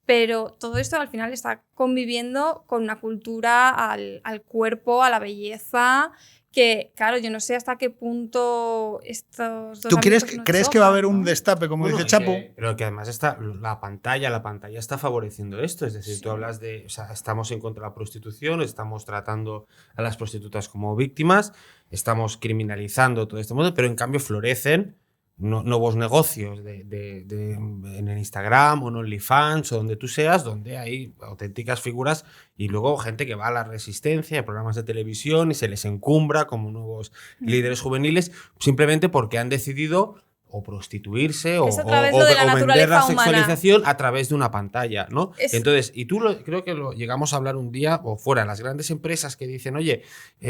pero todo esto al final está conviviendo con una cultura al cuerpo, a la belleza, que, claro, yo no sé hasta qué punto estos dos... ¿Tú crees que va a haber un destape, como dice Chapu? Pero que además está la pantalla está favoreciendo esto. Es decir, tú hablas de... O sea, estamos en contra de la prostitución, estamos tratando a las prostitutas como víctimas, estamos criminalizando todo este mundo, pero en cambio florecen nuevos negocios en el Instagram o en OnlyFans o donde tú seas, donde hay auténticas figuras y luego gente que va a la resistencia, a programas de televisión y se les encumbra como nuevos líderes juveniles simplemente porque han decidido o prostituirse o vender la sexualización a través de una pantalla, ¿no? Entonces, y tú creo que lo llegamos a hablar un día o fuera, las grandes empresas que dicen, oye,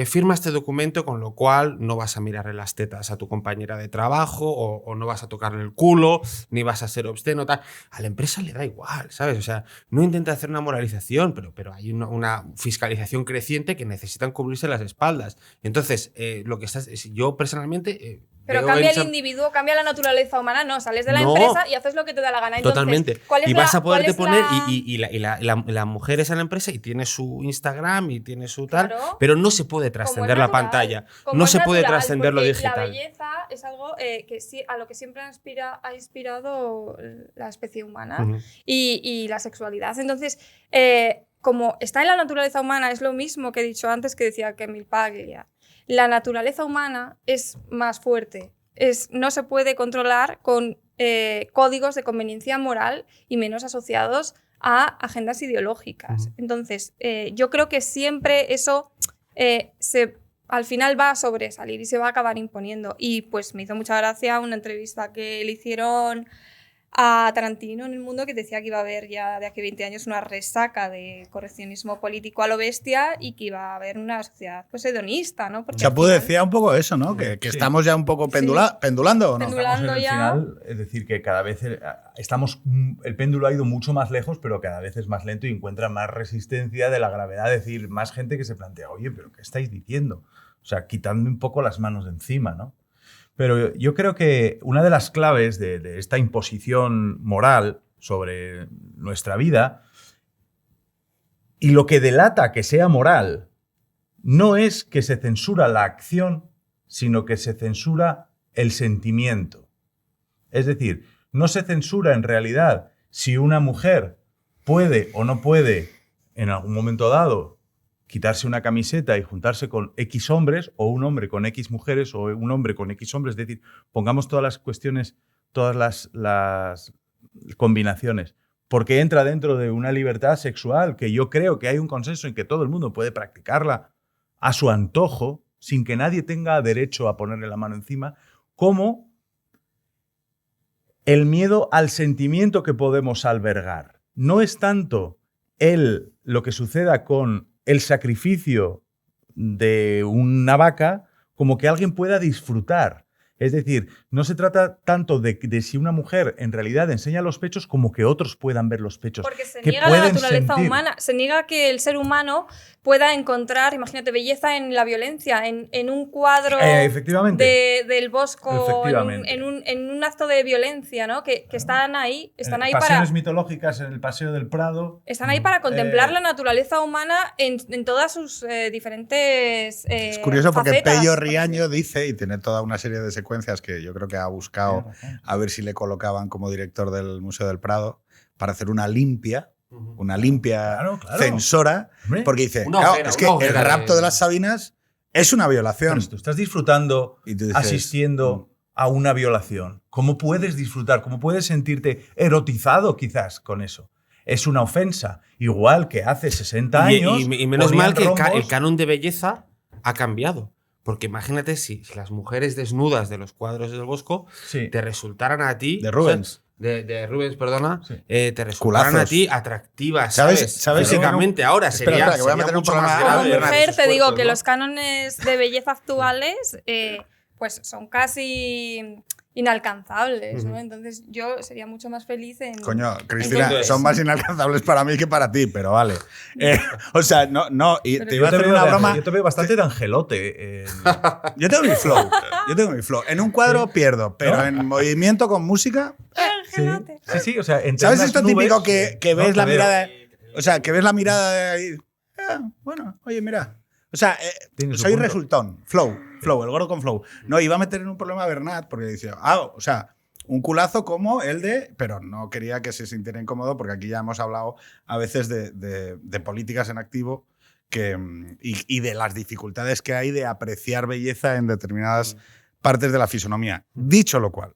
firma este documento con lo cual no vas a mirarle las tetas a tu compañera de trabajo o no vas a tocarle el culo, ni vas a ser obsceno, tal. A la empresa le da igual, ¿sabes? O sea, no intenta hacer una moralización, pero hay una fiscalización creciente que necesitan cubrirse las espaldas. Entonces, yo personalmente... Pero cambia el individuo, cambia la naturaleza humana, no, sales de la empresa y haces lo que te da la gana. Entonces, totalmente. Y vas a poderte poner, y la mujer es en la empresa y tiene su Instagram y tiene su tal, claro, pero no se puede trascender la pantalla, no se puede trascender lo digital. La belleza es algo que sí, a lo que siempre ha inspirado la especie humana y la sexualidad. Entonces, como está en la naturaleza humana, es lo mismo que he dicho antes que decía Camille Paglia. La naturaleza humana es más fuerte, no se puede controlar con códigos de conveniencia moral y menos asociados a agendas ideológicas. Entonces, yo creo que siempre eso al final va a sobresalir y se va a acabar imponiendo. Y pues me hizo mucha gracia una entrevista que le hicieron a Tarantino en El Mundo, que decía que iba a haber ya de aquí a 20 años una resaca de correccionismo político a lo bestia y que iba a haber una sociedad pues hedonista, ¿no? Chapu decía un poco eso, ¿no? Que estamos ya un poco pendulando, ¿o no? Estamos en el final, es decir, que cada vez el péndulo ha ido mucho más lejos, pero cada vez es más lento y encuentra más resistencia de la gravedad, es decir, más gente que se plantea, oye, ¿pero qué estáis diciendo? O sea, quitando un poco las manos de encima, ¿no? Pero yo creo que una de las claves de esta imposición moral sobre nuestra vida y lo que delata que sea moral no es que se censura la acción, sino que se censura el sentimiento. Es decir, no se censura en realidad si una mujer puede o no puede en algún momento dado quitarse una camiseta y juntarse con X hombres, o un hombre con X mujeres, o un hombre con X hombres. Es decir, pongamos todas las cuestiones, todas las combinaciones, porque entra dentro de una libertad sexual que yo creo que hay un consenso en que todo el mundo puede practicarla a su antojo, sin que nadie tenga derecho a ponerle la mano encima, como el miedo al sentimiento que podemos albergar. No es tanto lo que suceda con el sacrificio de una vaca como que alguien pueda disfrutar. Es decir, no se trata tanto de si una mujer en realidad enseña los pechos como que otros puedan ver los pechos. Porque se que niega la pueden naturaleza sentir. humana, se niega que el ser humano pueda encontrar, imagínate, belleza en la violencia, en un cuadro Efectivamente. del Bosco, Efectivamente. en un acto de violencia, ¿no? Que están ahí para... Pasiones mitológicas en el Paseo del Prado. Están ahí para contemplar la naturaleza humana en todas sus diferentes Es curioso porque facetas. Pello Riaño dice, y tiene toda una serie de secuencias que yo creo que ha buscado a ver si le colocaban como director del Museo del Prado para hacer una limpia Claro. censora, Hombre, porque dice, Una claro, ojera, es que una el ojera rapto de las Sabinas es una violación. Pero tú estás disfrutando, Y tú dices, asistiendo a una violación. ¿Cómo puedes disfrutar? ¿Cómo puedes sentirte erotizado quizás con eso? Es una ofensa. Igual que hace 60 años... Y menos ponían mal que el rombos. canon de belleza ha cambiado. Porque imagínate si las mujeres desnudas de los cuadros del Bosco Sí. te resultaran a ti... De Rubens. De Rubens, perdona. Sí. Te resultaran Culazos. a ti atractivas, ¿Sabes ¿sabes? que Físicamente. Ahora Espera, sería, espera, que voy a sería meter un mucho más programa- grave. Como Bernat, mujer esos te digo cuerpos, que ¿no? los cánones de belleza actuales pues son casi inalcanzables, ¿no? Ujú. Entonces yo sería mucho más feliz en... Coño, Cristina, Entonces- son más inalcanzables para mí que para ti, pero vale. O sea, no, y Pero te iba a Yo te hacer veo una de- broma. Yo te veo bastante de angelote. Yo tengo mi flow. En un cuadro pierdo, pero ¿No? en movimiento con música. Angelote. Sí, o sea, entre ¿Sabes unas esto nubes, típico que ves ¿no? la Te veo. mirada? O sea, que ves la mirada de ahí. Bueno, oye, mira. O sea, Tiene su soy punto. resultón. Flow, el gordo con flow. No, iba a meter en un problema a Bernat porque dice, o sea, un culazo como el de. Pero no quería que se sintiera incómodo porque aquí ya hemos hablado a veces de políticas en activo y de las dificultades que hay de apreciar belleza en determinadas partes de la fisonomía. Dicho lo cual,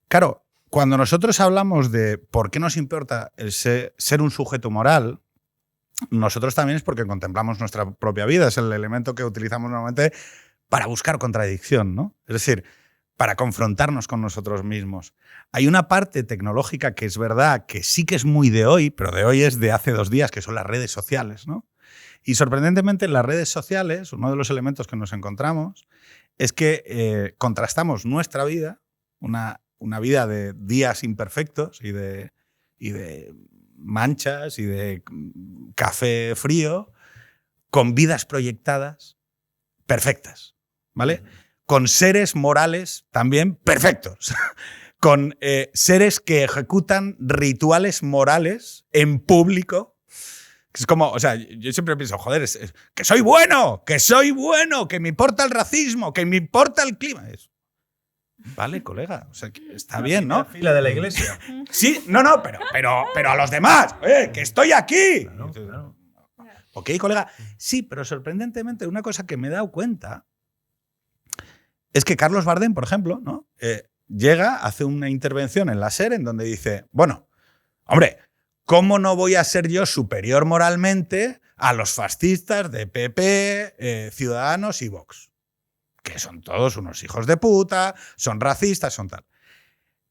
claro, cuando nosotros hablamos de por qué nos importa el ser un sujeto moral, nosotros también es porque contemplamos nuestra propia vida. Es el elemento que utilizamos normalmente para buscar contradicción, ¿no? Es decir, para confrontarnos con nosotros mismos. Hay una parte tecnológica que es verdad que sí que es muy de hoy, pero de hoy es de hace 2 días, que son las redes sociales, ¿no? Y sorprendentemente en las redes sociales, uno de los elementos que nos encontramos es que contrastamos nuestra vida, una vida de días imperfectos y de manchas y de café frío, con vidas proyectadas perfectas, ¿vale? Con seres morales también perfectos, con seres que ejecutan rituales morales en público. Es como, o sea, yo siempre pienso, joder, que soy bueno, que me importa el racismo, que me importa el clima. Vale, colega, o sea, que está bien, ¿no? Fila de la iglesia. Sí, no, pero a los demás, que estoy aquí. Claro. Ok, colega. Sí, pero sorprendentemente una cosa que me he dado cuenta es que Carlos Bardem, por ejemplo, ¿no? Llega, hace una intervención en la SER en donde dice, bueno, hombre, ¿cómo no voy a ser yo superior moralmente a los fascistas de PP, Ciudadanos y Vox? Que son todos unos hijos de puta, son racistas, son tal.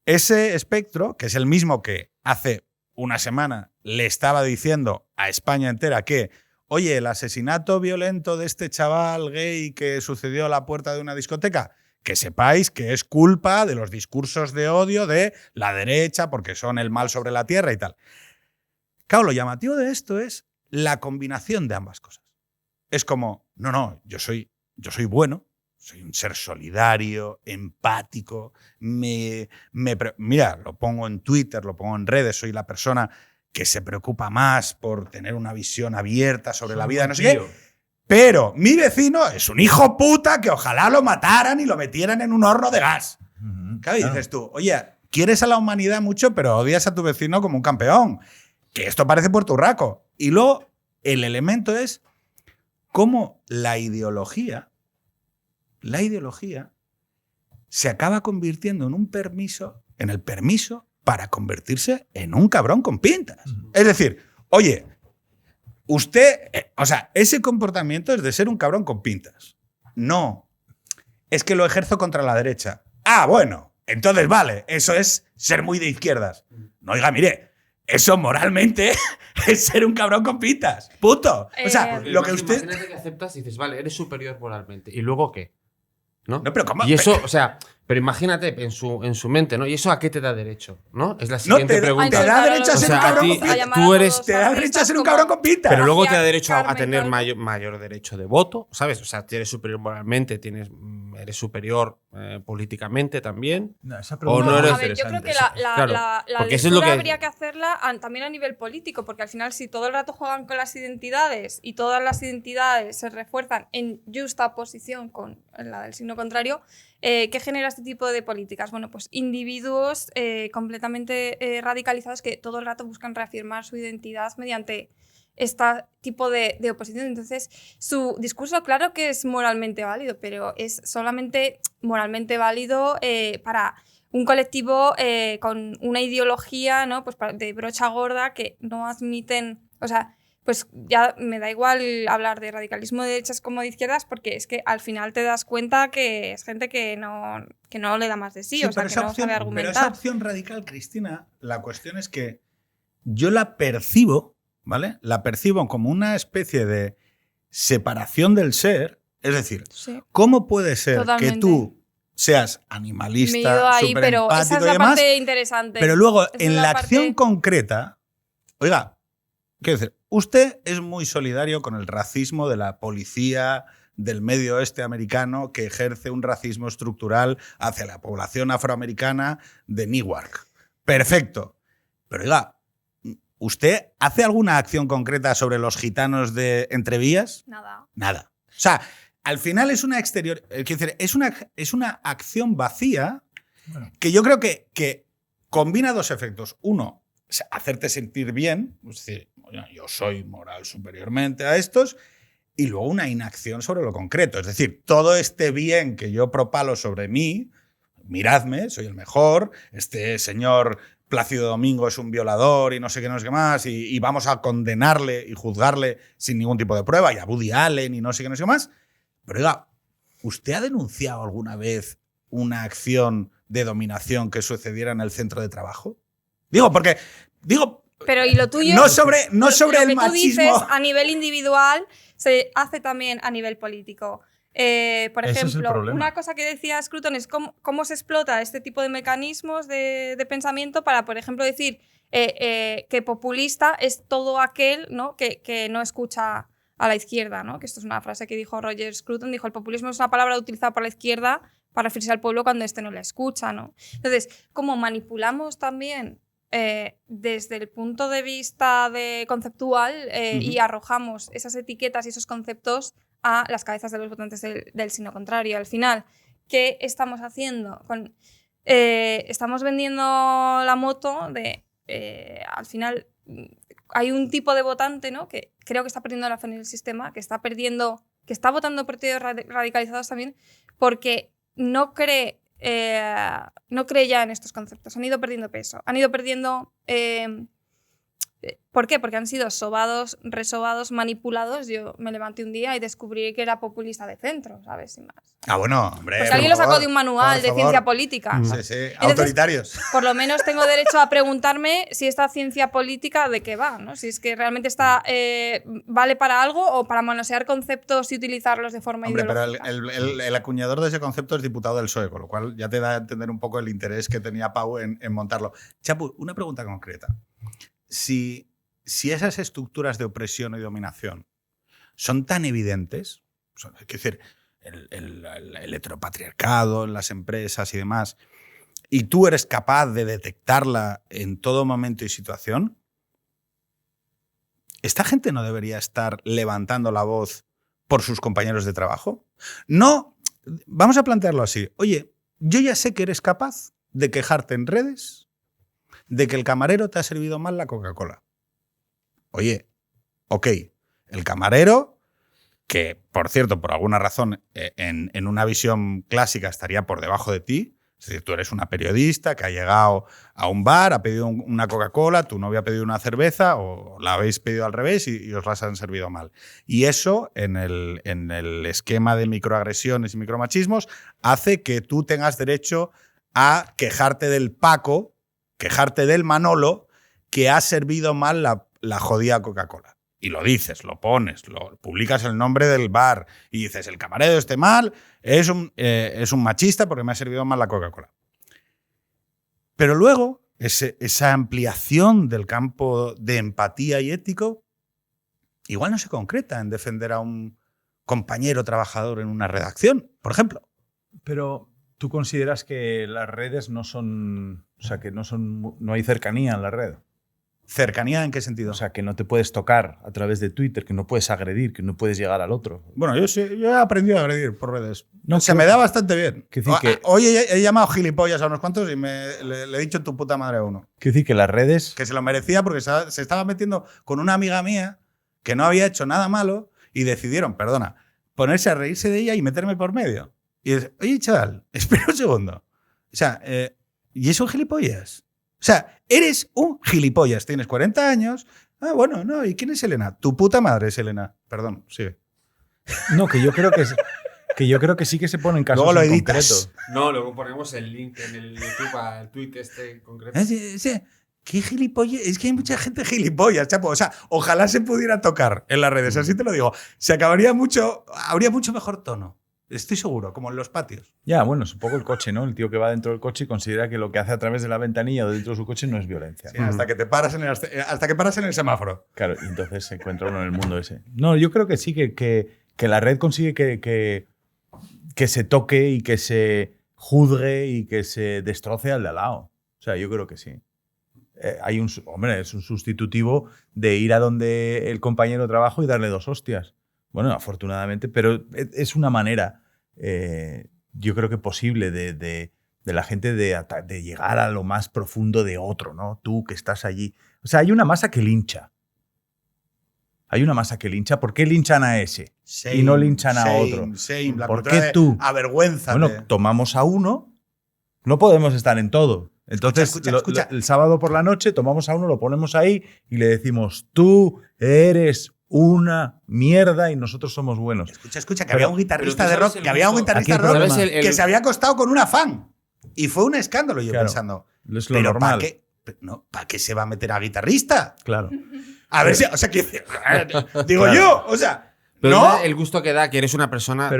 Ese espectro, que es el mismo que hace una semana le estaba diciendo a España entera que, oye, el asesinato violento de este chaval gay que sucedió a la puerta de una discoteca, que sepáis que es culpa de los discursos de odio de la derecha porque son el mal sobre la tierra y tal. Claro, lo llamativo de esto es la combinación de ambas cosas. Es como, no, yo soy bueno, soy un ser solidario, empático. Mira, lo pongo en Twitter, lo pongo en redes, soy la persona que se preocupa más por tener una visión abierta sobre la vida, no sé qué. Pero mi vecino es un hijo puta que ojalá lo mataran y lo metieran en un horno de gas. Claro, y dices tú, oye, quieres a la humanidad mucho, pero odias a tu vecino como un campeón. Que esto parece Puerto Urraco. Y luego el elemento es cómo la ideología se acaba convirtiendo en el permiso para convertirse en un cabrón con pintas. Es decir, oye, usted, ese comportamiento es de ser un cabrón con pintas. No, es que lo ejerzo contra la derecha. Ah, bueno, entonces vale, eso es ser muy de izquierdas. No, oiga, mire, eso moralmente es ser un cabrón con pintas. Punto. O sea, lo que usted... Imagínate que aceptas y dices, vale, eres superior moralmente. ¿Y luego qué? ¿No? No, pero ¿cómo? Y eso, pero imagínate en su mente, ¿no? ¿Y eso a qué te da derecho? ¿No? Es la siguiente pregunta. Te da derecho a ser un cabrón con pintas. Tú eres... Te da derecho a ser un cabrón con pintas. Pero luego te da derecho a tener mayor derecho de voto, ¿sabes? O sea, eres superior moralmente, eres superior políticamente también. No, esa pregunta no eres... A ver, yo creo que la lectura habría que hacerla también a nivel político, porque al final si todo el rato juegan con las identidades y todas las identidades se refuerzan en justa posición con la del signo contrario, ¿qué genera este tipo de políticas? Bueno, pues individuos completamente radicalizados que todo el rato buscan reafirmar su identidad mediante este tipo de oposición. Entonces, su discurso, claro que es moralmente válido, pero es solamente moralmente válido para un colectivo con una ideología, ¿no? Pues de brocha gorda que no admiten... O sea, pues ya me da igual hablar de radicalismo de derechas como de izquierdas, porque es que al final te das cuenta que es gente que no le da más de sí, o sea, que no sabe argumentar. Pero esa opción radical, Cristina, la cuestión es que yo la percibo, ¿vale? La percibo como una especie de separación del ser. Es decir, sí, ¿cómo puede ser totalmente. Que tú seas animalista, súper pero esa es la parte interesante. Pero luego, esa en la acción concreta, oiga, quiero decir, usted es muy solidario con el racismo de la policía del medio oeste americano que ejerce un racismo estructural hacia la población afroamericana de Newark. Perfecto. Pero oiga, ¿usted hace alguna acción concreta sobre los gitanos de Entrevías? Nada. O sea, al final es una quiero decir, es una acción vacía que yo creo que combina dos efectos. Uno, hacerte sentir bien, es decir, yo soy moral superiormente a estos, y luego una inacción sobre lo concreto. Es decir, todo este bien que yo propalo sobre mí, miradme, soy el mejor, este señor Plácido Domingo es un violador y no sé qué más, y vamos a condenarle y juzgarle sin ningún tipo de prueba, y a Woody Allen y no sé qué más. Pero oiga, ¿usted ha denunciado alguna vez una acción de dominación que sucediera en el centro de trabajo? Pero y lo tuyo, no sobre el machismo. Lo que tú dices a nivel individual se hace también a nivel político. Por ejemplo, una cosa que decía Scruton es cómo se explota este tipo de mecanismos de pensamiento para, por ejemplo, decir que populista es todo aquel, ¿no? que no escucha a la izquierda, ¿no? Que esto es una frase que dijo Roger Scruton, dijo: el populismo es una palabra utilizada por la izquierda para referirse al pueblo cuando éste no la escucha, ¿no? Entonces, ¿cómo manipulamos también desde el punto de vista conceptual y arrojamos esas etiquetas y esos conceptos a las cabezas de los votantes del signo contrario? Al final, ¿qué estamos haciendo? Estamos vendiendo la moto de... al final, hay un tipo de votante, ¿no? Que creo que está perdiendo la fe en el sistema, que está votando partidos radicalizados también, porque no cree ya en estos conceptos. Han ido perdiendo peso. Han ido perdiendo... ¿Por qué? Porque han sido sobados, resobados, manipulados. Yo me levanté un día y descubrí que era populista de centro, ¿sabes? Sin más. Ah, bueno, hombre. Porque alguien lo sacó de un manual de ciencia política. Sí, Entonces, autoritarios. Por lo menos tengo derecho a preguntarme si esta ciencia política de qué va, ¿no? Si es que realmente vale para algo o para manosear conceptos y utilizarlos de forma ideológica. Pero el acuñador de ese concepto es diputado del PSOE, con lo cual ya te da a entender un poco el interés que tenía Pau en montarlo. Chapu, una pregunta concreta. Si esas estructuras de opresión y dominación son tan evidentes, es decir, el heteropatriarcado en las empresas y demás, y tú eres capaz de detectarla en todo momento y situación, ¿esta gente no debería estar levantando la voz por sus compañeros de trabajo? No, vamos a plantearlo así. Oye, yo ya sé que eres capaz de quejarte en redes de que el camarero te ha servido mal la Coca-Cola. Oye, ok, el camarero, que por cierto, por alguna razón, en una visión clásica estaría por debajo de ti. Es decir, tú eres una periodista que ha llegado a un bar, ha pedido una Coca-Cola, tu novia ha pedido una cerveza o la habéis pedido al revés y os las han servido mal. Y eso, en el esquema de microagresiones y micromachismos, hace que tú tengas derecho a quejarte del Paco, quejarte del Manolo, que ha servido mal la jodida Coca-Cola. Y lo dices, lo pones, lo publicas el nombre del bar y dices, el camarero esté mal, es un machista porque me ha servido mal la Coca-Cola. Pero luego, esa ampliación del campo de empatía y ético igual no se concreta en defender a un compañero trabajador en una redacción, por ejemplo. Pero ¿tú consideras que las redes no son, o sea, que no hay cercanía en la red? ¿Cercanía en qué sentido? O sea, que no te puedes tocar a través de Twitter, que no puedes agredir, que no puedes llegar al otro. Bueno, yo he aprendido a agredir por redes. No, se me da bastante bien. Que Hoy he llamado gilipollas a unos cuantos y le he dicho tu puta madre a uno. Quiero decir que las redes... Que se lo merecía porque se estaba metiendo con una amiga mía que no había hecho nada malo y decidieron, perdona, ponerse a reírse de ella y meterme por medio. Y dices, oye, chaval, espera un segundo. O sea, ¿y es un gilipollas? O sea, eres un gilipollas, tienes 40 años. Ah, bueno, no, ¿y quién es Elena? Tu puta madre es Elena. Perdón, sigue. No, que yo creo que sí que se ponen casos Luego lo en editas. concreto. No, luego ponemos el link en el YouTube al tweet este en concreto. ¿Qué gilipollas? Es que hay mucha gente gilipollas, chapo. O sea, ojalá se pudiera tocar en las redes, así te lo digo. Se acabaría mucho, habría mucho mejor tono. Estoy seguro, como en los patios. Ya, bueno, es un poco el coche, ¿no? El tío que va dentro del coche y considera que lo que hace a través de la ventanilla o dentro de su coche no es violencia. Sí, hasta que paras en el semáforo. Claro, y entonces se encuentra uno en el mundo ese. No, yo creo que sí, que la red consigue que se toque y que se juzgue y que se destroce al de al lado. O sea, yo creo que sí. Hombre, es un sustitutivo de ir a donde el compañero de trabajo y darle 2 hostias. Bueno, afortunadamente, pero es una manera, yo creo que posible de la gente de llegar a lo más profundo de otro, ¿no? Tú que estás allí. O sea, hay una masa que lincha. ¿Por qué linchan a ese y no linchan a otro? ¿Por qué tú? Avergüénzate. Bueno, tomamos a uno, no podemos estar en todo. Entonces, escucha. El sábado por la noche tomamos a uno, lo ponemos ahí y le decimos, tú eres una mierda y nosotros somos buenos. Escucha, que había un guitarrista de rock, que se había acostado con una fan. Y fue un escándalo, yo pensando. Es lo normal. ¿Para qué se va a meter a guitarrista? Claro. A ver si, o sea, digo claro. yo, o sea, pero no. el gusto que da que eres una persona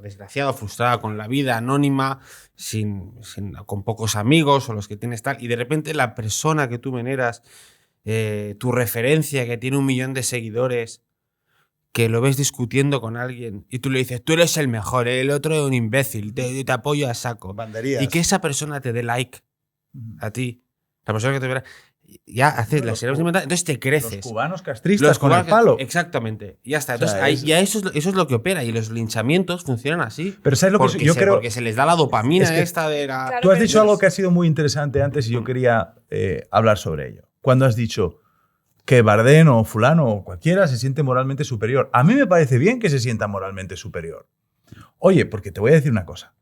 desgraciada, frustrada con la vida, anónima, con pocos amigos o los que tienes tal, y de repente la persona que tú veneras, tu referencia que tiene 1 millón de seguidores, que lo ves discutiendo con alguien y tú le dices, tú eres el mejor, el otro es un imbécil, te apoyo a saco. Banderías. Y que esa persona te dé like a ti, la persona que te verá, ya haces las series mentales, entonces te creces. Los cubanos castristas con el palo. Exactamente, ya está. Entonces, O sea, ya eso es lo que opera y los linchamientos funcionan así. Pero ¿sabes lo que yo creo? Porque se les da la dopamina es que esta de la... Claro, Tú has dicho algo que ha sido muy interesante antes y yo quería hablar sobre ello. Cuando has dicho que Bardem o fulano o cualquiera se siente moralmente superior. A mí me parece bien que se sienta moralmente superior. Oye, porque te voy a decir una cosa.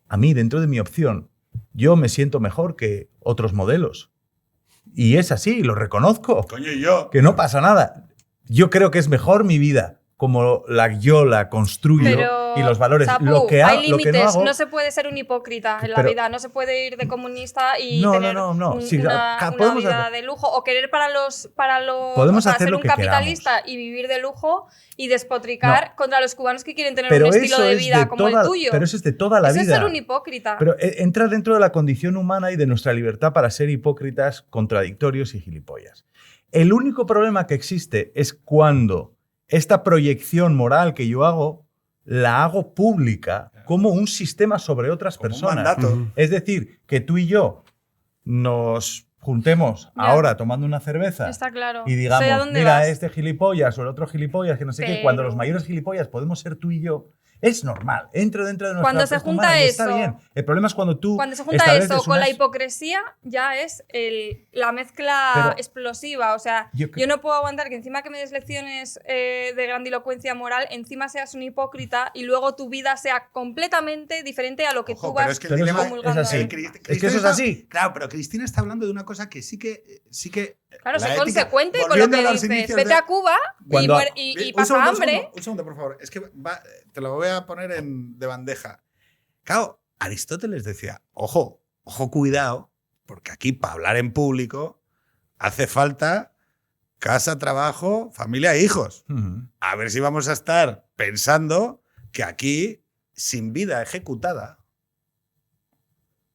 A mí, dentro de mi opción, yo me siento mejor que otros modelos. Y es así, lo reconozco. Coño, y yo. Que no pasa nada. Yo creo que es mejor mi vida como yo la construyo. Pero, y los valores. Chapu, Lo que hay límites. no hago, no se puede ser un hipócrita en la pero, vida. No se puede ir de comunista y no, tener no. Sí, una podemos vida hacer, de lujo. O querer podemos o sea, hacer ser lo un que capitalista queramos. y vivir de lujo y despotricar contra los cubanos que quieren tener pero un estilo eso de es vida como el tuyo. Pero eso es de toda la eso vida. es ser un hipócrita. Pero entra dentro de la condición humana y de nuestra libertad para ser hipócritas, contradictorios y gilipollas. El único problema que existe es cuando esta proyección moral que yo hago la hago pública como un sistema sobre otras Como un personas. mandato. Es decir, que tú y yo nos juntemos Ya. ahora tomando una cerveza Está claro. y Sé a digamos, dónde mira, vas. este gilipollas o el otro gilipollas, que no sé qué, cuando Pero- los mayores gilipollas podemos ser tú y yo, es normal, dentro de nuestra Cuando se persona junta humana y está eso- bien. El problema es cuando tú Cuando se junta estableces eso con la unas- hipocresía, ya es la mezcla Pero- explosiva. O sea, Yo yo, cre- no puedo aguantar que encima que me des lecciones de grandilocuencia moral, encima seas un hipócrita y luego tu vida sea completamente diferente a lo que Ojo, tú pero vas es que el Pero dilema es comulgando así. ahí. Es que eso es así. Claro, pero Cristina está hablando de una cosa que sí que Claro, la sé ética- consecuente con lo volviendo que a los dices. inicios Vete de- a Cuba Cuando- y Un pasa segundo, hambre. Un segundo, por favor. Es que te lo voy a poner de bandeja. Claro, Aristóteles decía, ojo, cuidado, porque aquí para hablar en público hace falta casa, trabajo, familia e hijos. Ujú. A ver si vamos a estar pensando que aquí, sin vida ejecutada.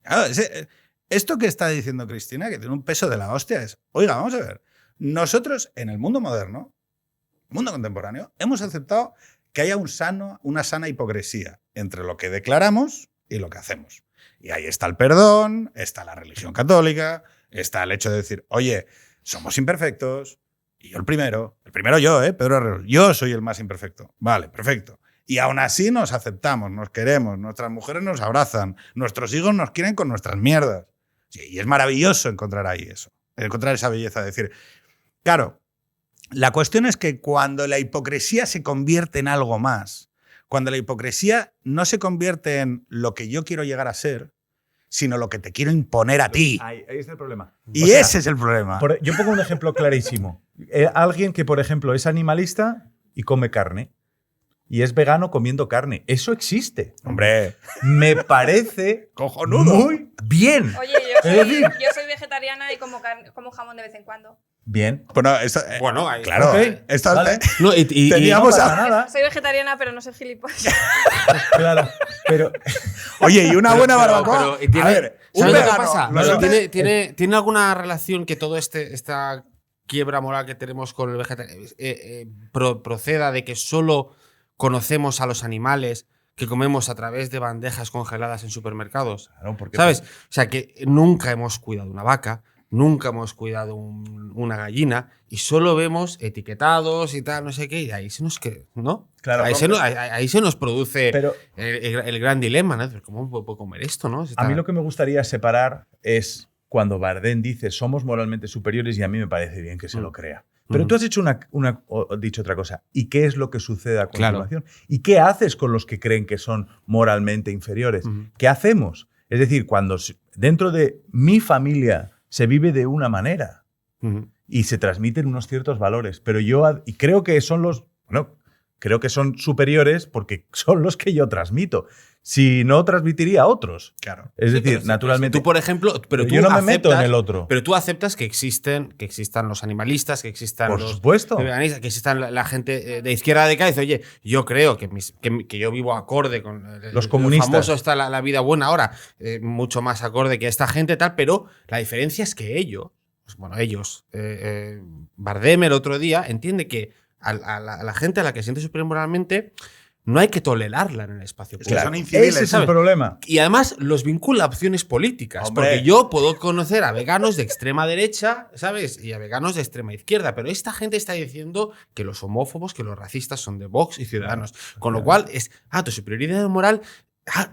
Claro, esto que está diciendo Cristina, que tiene un peso de la hostia, es, oiga, vamos a ver, nosotros en el mundo moderno, mundo contemporáneo, hemos aceptado que haya una sana hipocresía entre lo que declaramos y lo que hacemos. Y ahí está el perdón, está la religión católica, está el hecho de decir, oye, somos imperfectos, y yo el primero yo, Pedro Herrero, yo soy el más imperfecto. Vale, perfecto. Y aún así nos aceptamos, nos queremos, nuestras mujeres nos abrazan, nuestros hijos nos quieren con nuestras mierdas. Sí, y es maravilloso encontrar ahí eso, encontrar esa belleza de decir, claro, la cuestión es que cuando la hipocresía se convierte en algo más, cuando la hipocresía no se convierte en lo que yo quiero llegar a ser, sino lo que te quiero imponer a ti. Ahí está el problema. Y O sea, ese es el problema. Yo pongo un ejemplo clarísimo. Alguien que, por ejemplo, es animalista y come carne. Y es vegano comiendo carne. Eso existe. Hombre, Me parece cojonudo. muy bien. Oye, Es decir- yo soy vegetariana y como jamón de vez en cuando. Bien. Bueno, Bueno, ahí claro. Ok, Esto- vale. No, y Teníamos No a- pasa nada. Soy vegetariana, pero no soy gilipollas. Claro. Pero Oye, y una buena barbacoa. y tiene- A ver, un ¿sabes lo que vegano. pasa? nosotros- ¿Tiene alguna relación que todo esta quiebra moral que tenemos con el vegetarianismo proceda de que solo conocemos a los animales que comemos a través de bandejas congeladas en supermercados? claro, porque ¿Sabes? O sea, que nunca hemos cuidado una vaca, nunca hemos cuidado una gallina y solo vemos etiquetados y tal, no sé qué, y ahí se nos ¿no? Claro, ahí se nos produce Pero el gran dilema, ¿no? ¿Cómo puedo comer esto, no? a mí lo que me gustaría separar es cuando Bardem dice somos moralmente superiores y a mí me parece bien que se lo crea. Pero tú has dicho dicho otra cosa. ¿Y qué es lo que sucede a Claro. continuación? ¿Y qué haces con los que creen que son moralmente inferiores? ¿Qué hacemos? Es decir, cuando dentro de mi familia se vive de una manera y se transmiten unos ciertos valores, pero y creo que son creo que son superiores porque son los que yo transmito. Si no, transmitiría a otros. Claro. Es decir, Pero naturalmente. tú, por ejemplo, pero tú yo no me meto aceptas- en el otro. Pero tú aceptas que existan los animalistas, que existan Por los supuesto. veganistas, que existan la gente de izquierda radical. Dice, oye, yo creo que yo vivo acorde con Los comunistas. El famoso está la vida buena ahora, mucho más acorde que esta gente tal, pero la diferencia es que ellos, Bardem el otro día entiende que a la gente a la que siente superior moralmente no hay que tolerarla en el espacio Es que público. son inciviles, Ese es el ¿sabes? problema. Y además los vincula a opciones políticas. Hombre. Porque yo puedo conocer a veganos de extrema derecha, ¿sabes? Y a veganos de extrema izquierda. Pero esta gente está diciendo que los homófobos, que los racistas son de Vox y Ciudadanos. Con lo cual es, tu superioridad moral.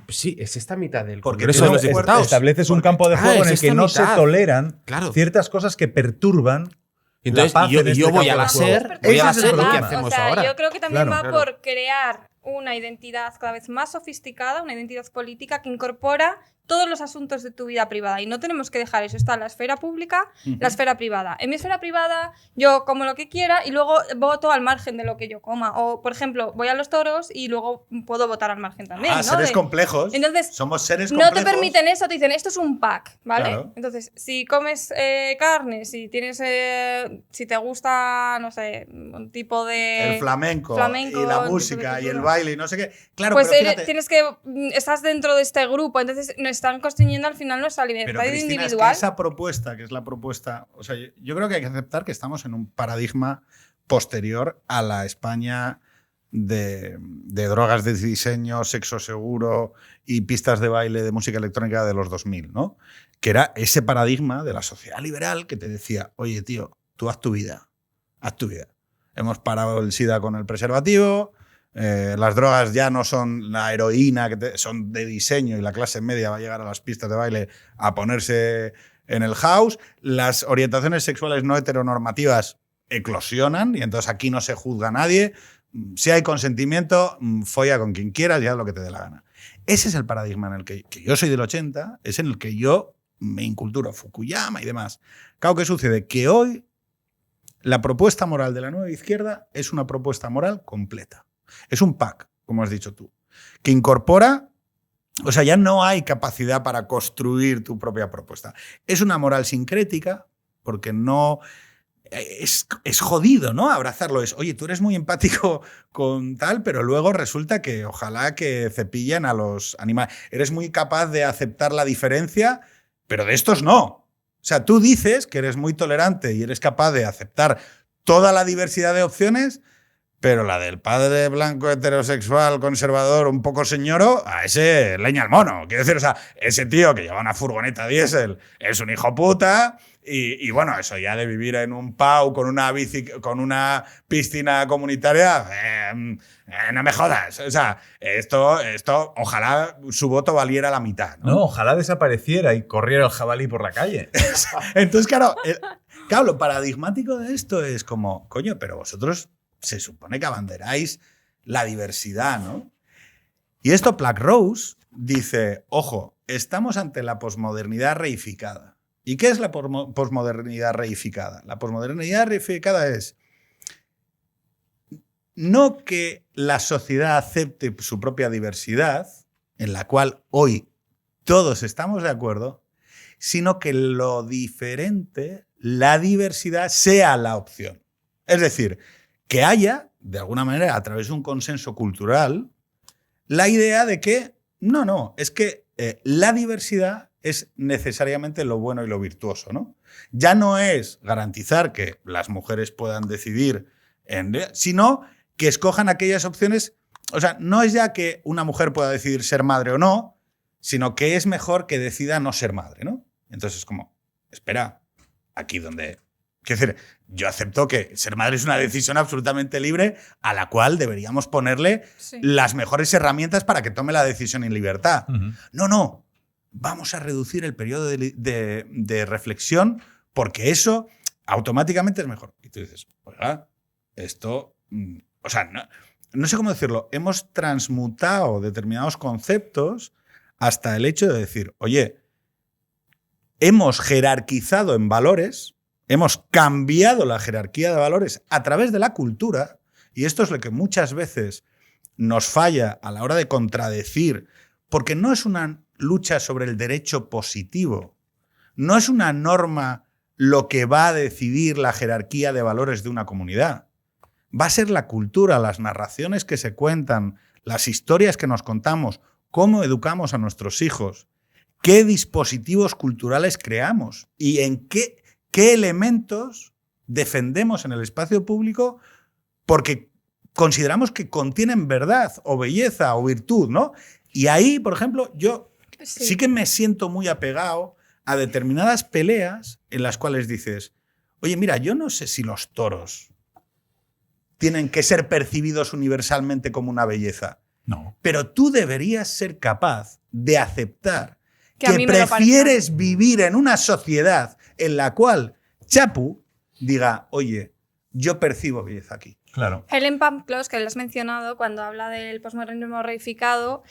Pues sí, es esta mitad del Porque Congreso de tú los no Diputados. Estableces un campo de juego es en el que esta no mitad. se toleran Claro. ciertas cosas que perturban. Entonces, la paz yo en este voy a campo la de juego. SER, Pero Ese voy a la es el SER lo que problema. hacemos o sea, ahora. yo creo que también Claro. va por crear una identidad cada vez más sofisticada, una identidad política que incorpora todos los asuntos de tu vida privada. Y no tenemos que dejar eso. Está la esfera pública, la esfera privada. En mi esfera privada yo como lo que quiera y luego voto al margen de lo que yo coma. O, por ejemplo, voy a los toros y luego puedo votar al margen también. ¿no? Seres complejos. Entonces, somos seres no complejos. te permiten eso, te dicen, esto es un pack, ¿vale? Claro. Entonces, si comes carne, si te gusta, no sé, un tipo de... El flamenco, flamenco, y la tipo música de y el cultura. baile y no sé qué. Claro, pues pero fíjate, tienes que... Estás dentro de este grupo, entonces nos están construyendo al final nuestra pero libertad Cristina, es que individual. esa propuesta, que es la propuesta, o sea, yo creo que hay que aceptar que estamos en un paradigma posterior a la España de drogas de diseño, sexo seguro y pistas de baile de música electrónica de los 2000, ¿no? Que era ese paradigma de la sociedad liberal que te decía, oye, tío, tú haz tu vida, haz tu vida. Hemos parado el SIDA con el preservativo, las drogas ya no son la heroína, son de diseño y la clase media va a llegar a las pistas de baile a ponerse en el house, las orientaciones sexuales no heteronormativas eclosionan y entonces aquí no se juzga a nadie. Si hay consentimiento, folla con quien quieras y haz lo que te dé la gana. Ese es el paradigma en el que yo soy del 80, es en el que yo me inculturo Fukuyama y demás. Claro, ¿qué sucede? Que hoy la propuesta moral de la nueva izquierda es una propuesta moral completa. Es un pack, como has dicho tú, que incorpora, o sea, ya no hay capacidad para construir tu propia propuesta. Es una moral sincrética, porque no... Es jodido, ¿no? Abrazarlo es, oye, tú eres muy empático con tal, pero luego resulta que ojalá que cepillen a los animales. Eres muy capaz de aceptar la diferencia, pero de estos no. O sea, tú dices que eres muy tolerante y eres capaz de aceptar toda la diversidad de opciones, pero la del padre blanco heterosexual conservador un poco señoro, a ese leña al mono. Quiero decir, o sea, ese tío que lleva una furgoneta diésel es un hijo puta. Y bueno, eso ya de vivir en un PAU con una piscina comunitaria, no me jodas. O sea, esto, ojalá su voto valiera la mitad. No, ojalá desapareciera y corriera el jabalí por la calle. Entonces, claro, lo paradigmático de esto es como, coño, pero vosotros se supone que abanderáis la diversidad, ¿no? Y esto Black Rose dice, ojo, estamos ante la posmodernidad reificada. ¿Y qué es la posmodernidad reificada? La posmodernidad reificada es no que la sociedad acepte su propia diversidad, en la cual hoy todos estamos de acuerdo, sino que lo diferente, la diversidad, sea la opción. Es decir, que haya, de alguna manera, a través de un consenso cultural, la idea de que, no, es que la diversidad es necesariamente lo bueno y lo virtuoso, ¿no? Ya no es garantizar que las mujeres puedan decidir, sino que escojan aquellas opciones. O sea, no es ya que una mujer pueda decidir ser madre o no, sino que es mejor que decida no ser madre, ¿no? Entonces es como, espera, aquí donde... Quiero decir, yo acepto que ser madre es una decisión absolutamente libre a la cual deberíamos ponerle las mejores herramientas para que tome la decisión en libertad. No. Vamos a reducir el periodo de reflexión porque eso automáticamente es mejor. Y tú dices, oiga, esto... O sea, no sé cómo decirlo. Hemos transmutado determinados conceptos hasta el hecho de decir, oye, hemos jerarquizado en valores, hemos cambiado la jerarquía de valores a través de la cultura, y esto es lo que muchas veces nos falla a la hora de contradecir, porque no es una lucha sobre el derecho positivo, no es una norma lo que va a decidir la jerarquía de valores de una comunidad. Va a ser la cultura, las narraciones que se cuentan, las historias que nos contamos, cómo educamos a nuestros hijos, qué dispositivos culturales creamos y en qué elementos defendemos en el espacio público porque consideramos que contienen verdad o belleza o virtud, ¿no? Y ahí, por ejemplo, yo sí que me siento muy apegado a determinadas peleas en las cuales dices, oye, mira, yo no sé si los toros tienen que ser percibidos universalmente como una belleza. No. Pero tú deberías ser capaz de aceptar que prefieres vivir en una sociedad en la cual Chapu diga, oye, yo percibo belleza aquí. Claro. Helen Pamclos, que le has mencionado cuando habla del posmodernismo reificado,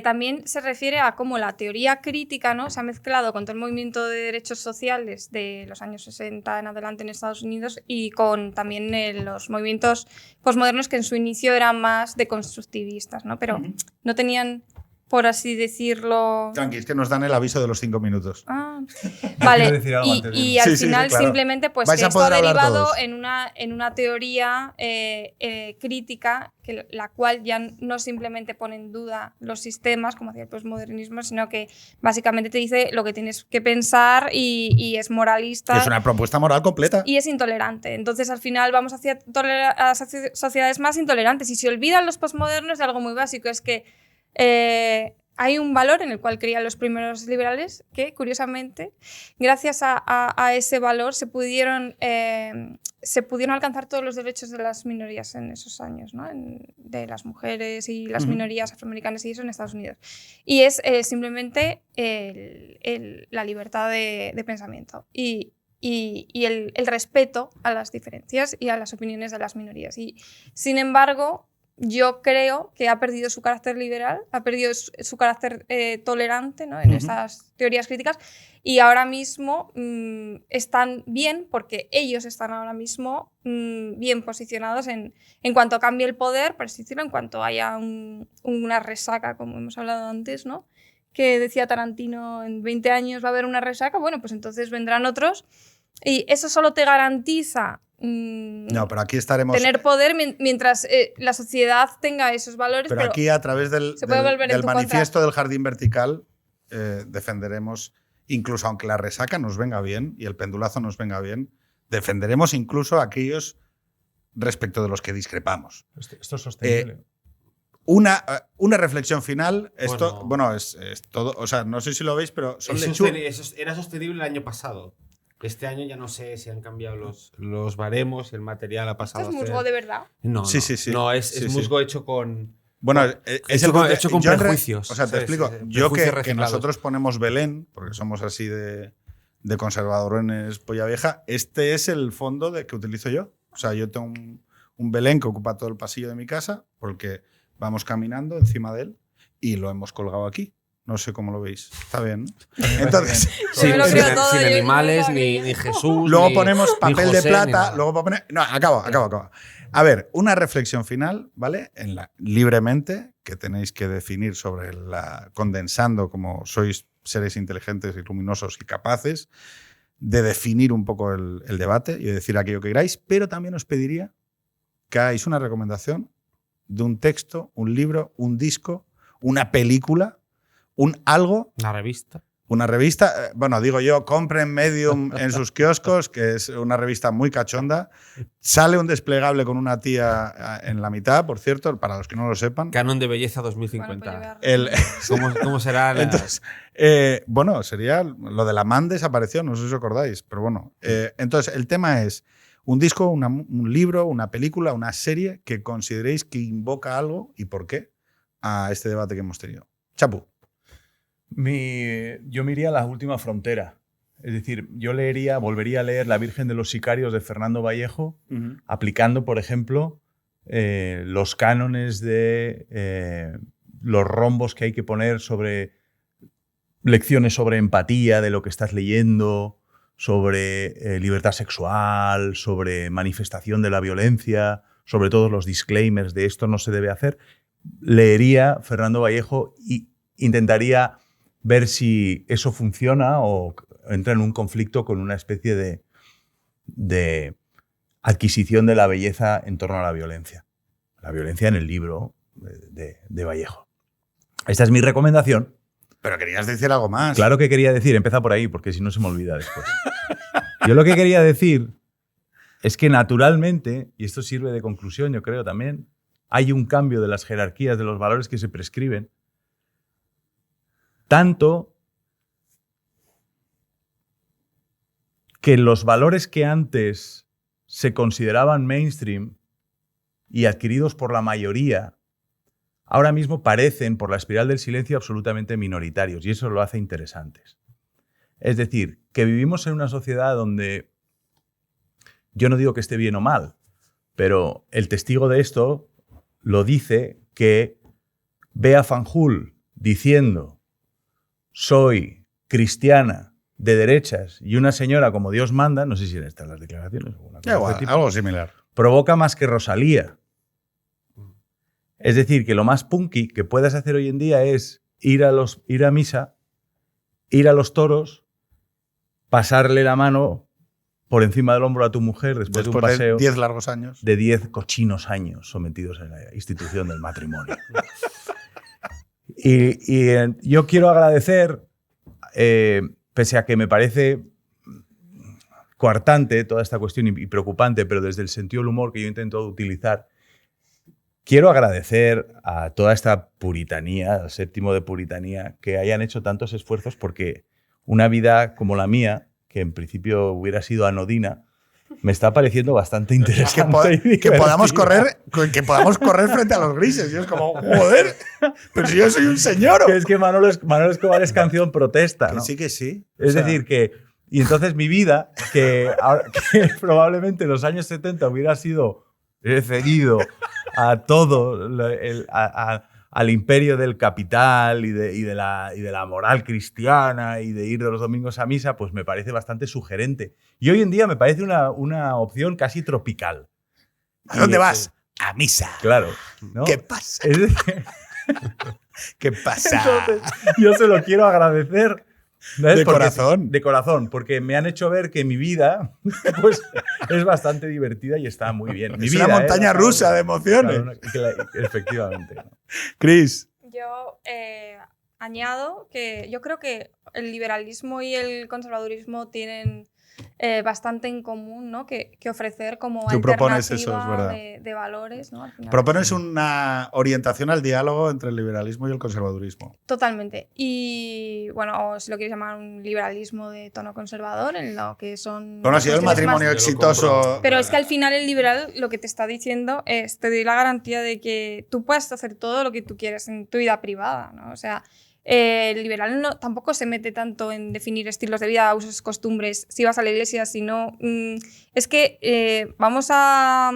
también se refiere a cómo la teoría crítica, ¿no?, se ha mezclado con todo el movimiento de derechos sociales de los años 60 en adelante en Estados Unidos y con también los movimientos posmodernos que en su inicio eran más deconstructivistas, ¿no? Pero no tenían por así decirlo. Tranqui, es que nos dan el aviso de los 5 minutos. Ah, vale. quiero decir algo antes de- Y al Sí, sí, final claro. simplemente pues Vais que a esto ha poder hablar derivado todos. en una teoría crítica, que la cual ya no simplemente pone en duda los sistemas, como hacía el postmodernismo, sino que básicamente te dice lo que tienes que pensar y es moralista. Es una propuesta moral completa. Y es intolerante. Entonces, al final, vamos hacia sociedades más intolerantes. Y se olvidan los postmodernos de algo muy básico, es que hay un valor en el cual creían los primeros liberales que, curiosamente, gracias a ese valor se pudieron alcanzar todos los derechos de las minorías en esos años, ¿no? De las mujeres y las minorías afroamericanas y eso en Estados Unidos. Y es simplemente la libertad de pensamiento y el respeto a las diferencias y a las opiniones de las minorías. Y, sin embargo, yo creo que ha perdido su carácter liberal, ha perdido su carácter tolerante, ¿no? En estas teorías críticas, y ahora mismo están bien, porque ellos están ahora mismo bien posicionados en cuanto cambie el poder, por así decirlo, en cuanto haya una resaca, como hemos hablado antes, ¿no? Que decía Tarantino, en 20 años va a haber una resaca, bueno, pues entonces vendrán otros, y eso solo te garantiza No, pero aquí estaremos. tener poder mientras la sociedad tenga esos valores. Pero aquí, a través del se puede volver en tu manifiesto del jardín vertical, defenderemos, incluso aunque la resaca nos venga bien y el pendulazo nos venga bien, defenderemos incluso a aquellos respecto de los que discrepamos. Esto es sostenible. Una reflexión final. Esto, Bueno. es todo. O sea, no sé si lo veis, pero son Eso era sostenible el año pasado. Este año ya no sé si han cambiado los baremos, el material ha pasado Esto es a ser... musgo de verdad. No, Sí, no, sí, sí. no, es Sí, sí. musgo hecho con... Bueno, hecho con yo en prejuicios. O sea, te Sí, explico. sí, sí. Yo Prejuicios que reciclados. nosotros ponemos Belén, porque somos así de conservadorones polla vieja, este es el fondo que utilizo yo. O sea, yo tengo un Belén que ocupa todo el pasillo de mi casa, porque vamos caminando encima de él y lo hemos colgado aquí. No sé cómo lo veis. Está bien, ¿no? Entonces, Yo me lo creo sin, todo, sin yo animales, no ni sabía. Jesús. luego ni- ponemos ni papel José, de ni plata, nada. luego para poner... No, acabo. A ver, una reflexión final, ¿vale? Libremente, que tenéis que definir sobre condensando como sois seres inteligentes y luminosos y capaces de definir un poco el debate y de decir aquello que queráis, pero también os pediría que hagáis una recomendación de un texto, un libro, un disco, una película, algo. Una revista. Una revista, bueno, digo yo, compren Medium en sus kioscos, que es una revista muy cachonda. Sale un desplegable con una tía en la mitad, por cierto, para los que no lo sepan. Canon de belleza Bueno, 2050. pues llevar- ¿Cómo será? Entonces, bueno, sería lo de la man desapareció, no sé si os acordáis, pero bueno. Entonces, el tema es un disco, un libro, una película, una serie que consideréis que invoca algo y por qué a este debate que hemos tenido. Chapu. Yo me iría a La Última Frontera. Es decir, yo volvería a leer La Virgen de los Sicarios de Fernando Vallejo, aplicando, por ejemplo, los cánones de los rombos que hay que poner sobre lecciones sobre empatía de lo que estás leyendo, sobre libertad sexual, sobre manifestación de la violencia, sobre todos los disclaimers de esto no se debe hacer. Leería Fernando Vallejo y intentaría ver si eso funciona o entra en un conflicto con una especie de adquisición de la belleza en torno a la violencia. La violencia en el libro de Vallejo. Esta es mi recomendación. Pero querías decir algo más. Claro que quería decir, empieza por ahí, porque si no se me olvida después. Yo lo que quería decir es que naturalmente, y esto sirve de conclusión yo creo también, hay un cambio de las jerarquías de los valores que se prescriben, tanto que los valores que antes se consideraban mainstream y adquiridos por la mayoría, ahora mismo parecen, por la espiral del silencio, absolutamente minoritarios, y eso lo hace interesantes. Es decir, que vivimos en una sociedad donde, yo no digo que esté bien o mal, pero el testigo de esto lo dice, que Bea Fanjul diciendo soy cristiana de derechas y una señora como Dios manda, no sé si están las declaraciones o una cosa de Igual, este tipo, algo similar. provoca más que Rosalía. Es decir, que lo más punky que puedas hacer hoy en día es ir a misa, ir a los toros, pasarle la mano por encima del hombro a tu mujer después de un paseo. De 10 largos años. De 10 cochinos años sometidos a la institución del matrimonio. y yo quiero agradecer, pese a que me parece coartante toda esta cuestión y preocupante, pero desde el sentido del humor que yo intento utilizar, quiero agradecer a toda esta puritanía, al séptimo de puritanía, que hayan hecho tantos esfuerzos porque una vida como la mía, que en principio hubiera sido anodina, me está pareciendo bastante interesante. Que podamos correr frente a los grises. Y es como, joder, pero si yo soy un señor. Que es que Manolo Escobar es canción protesta, ¿no? Que sí. Es decir, que... Y entonces mi vida, que probablemente en los años 70 hubiera sido cedido a todo, al imperio del capital y de la moral cristiana y de ir de los domingos a misa, pues me parece bastante sugerente. Y hoy en día me parece una opción casi tropical. ¿A dónde vas? A misa. Claro. ¿No? ¿Qué pasa? ¿Qué pasa? Entonces, yo se lo quiero agradecer. De corazón. De corazón, porque me han hecho ver que mi vida pues, es bastante divertida y está muy bien. Es una montaña rusa de emociones. Claro, efectivamente. Cris. Yo añado que yo creo que el liberalismo y el conservadurismo tienen bastante en común, ¿no? que ofrecer como Tú propones alternativa eso, es verdad. de valores. ¿no? Al final. Propones una orientación al diálogo entre el liberalismo y el conservadurismo. Totalmente. Y bueno, o si lo quieres llamar un liberalismo de tono conservador, en lo que son... Bueno, ha sido el matrimonio exitoso. Pero es que al final el liberal lo que te está diciendo es, te doy la garantía de que tú puedes hacer todo lo que tú quieres en tu vida privada, ¿no? O sea, el liberal tampoco se mete tanto en definir estilos de vida, usos, costumbres, si vas a la iglesia, si no... es que vamos a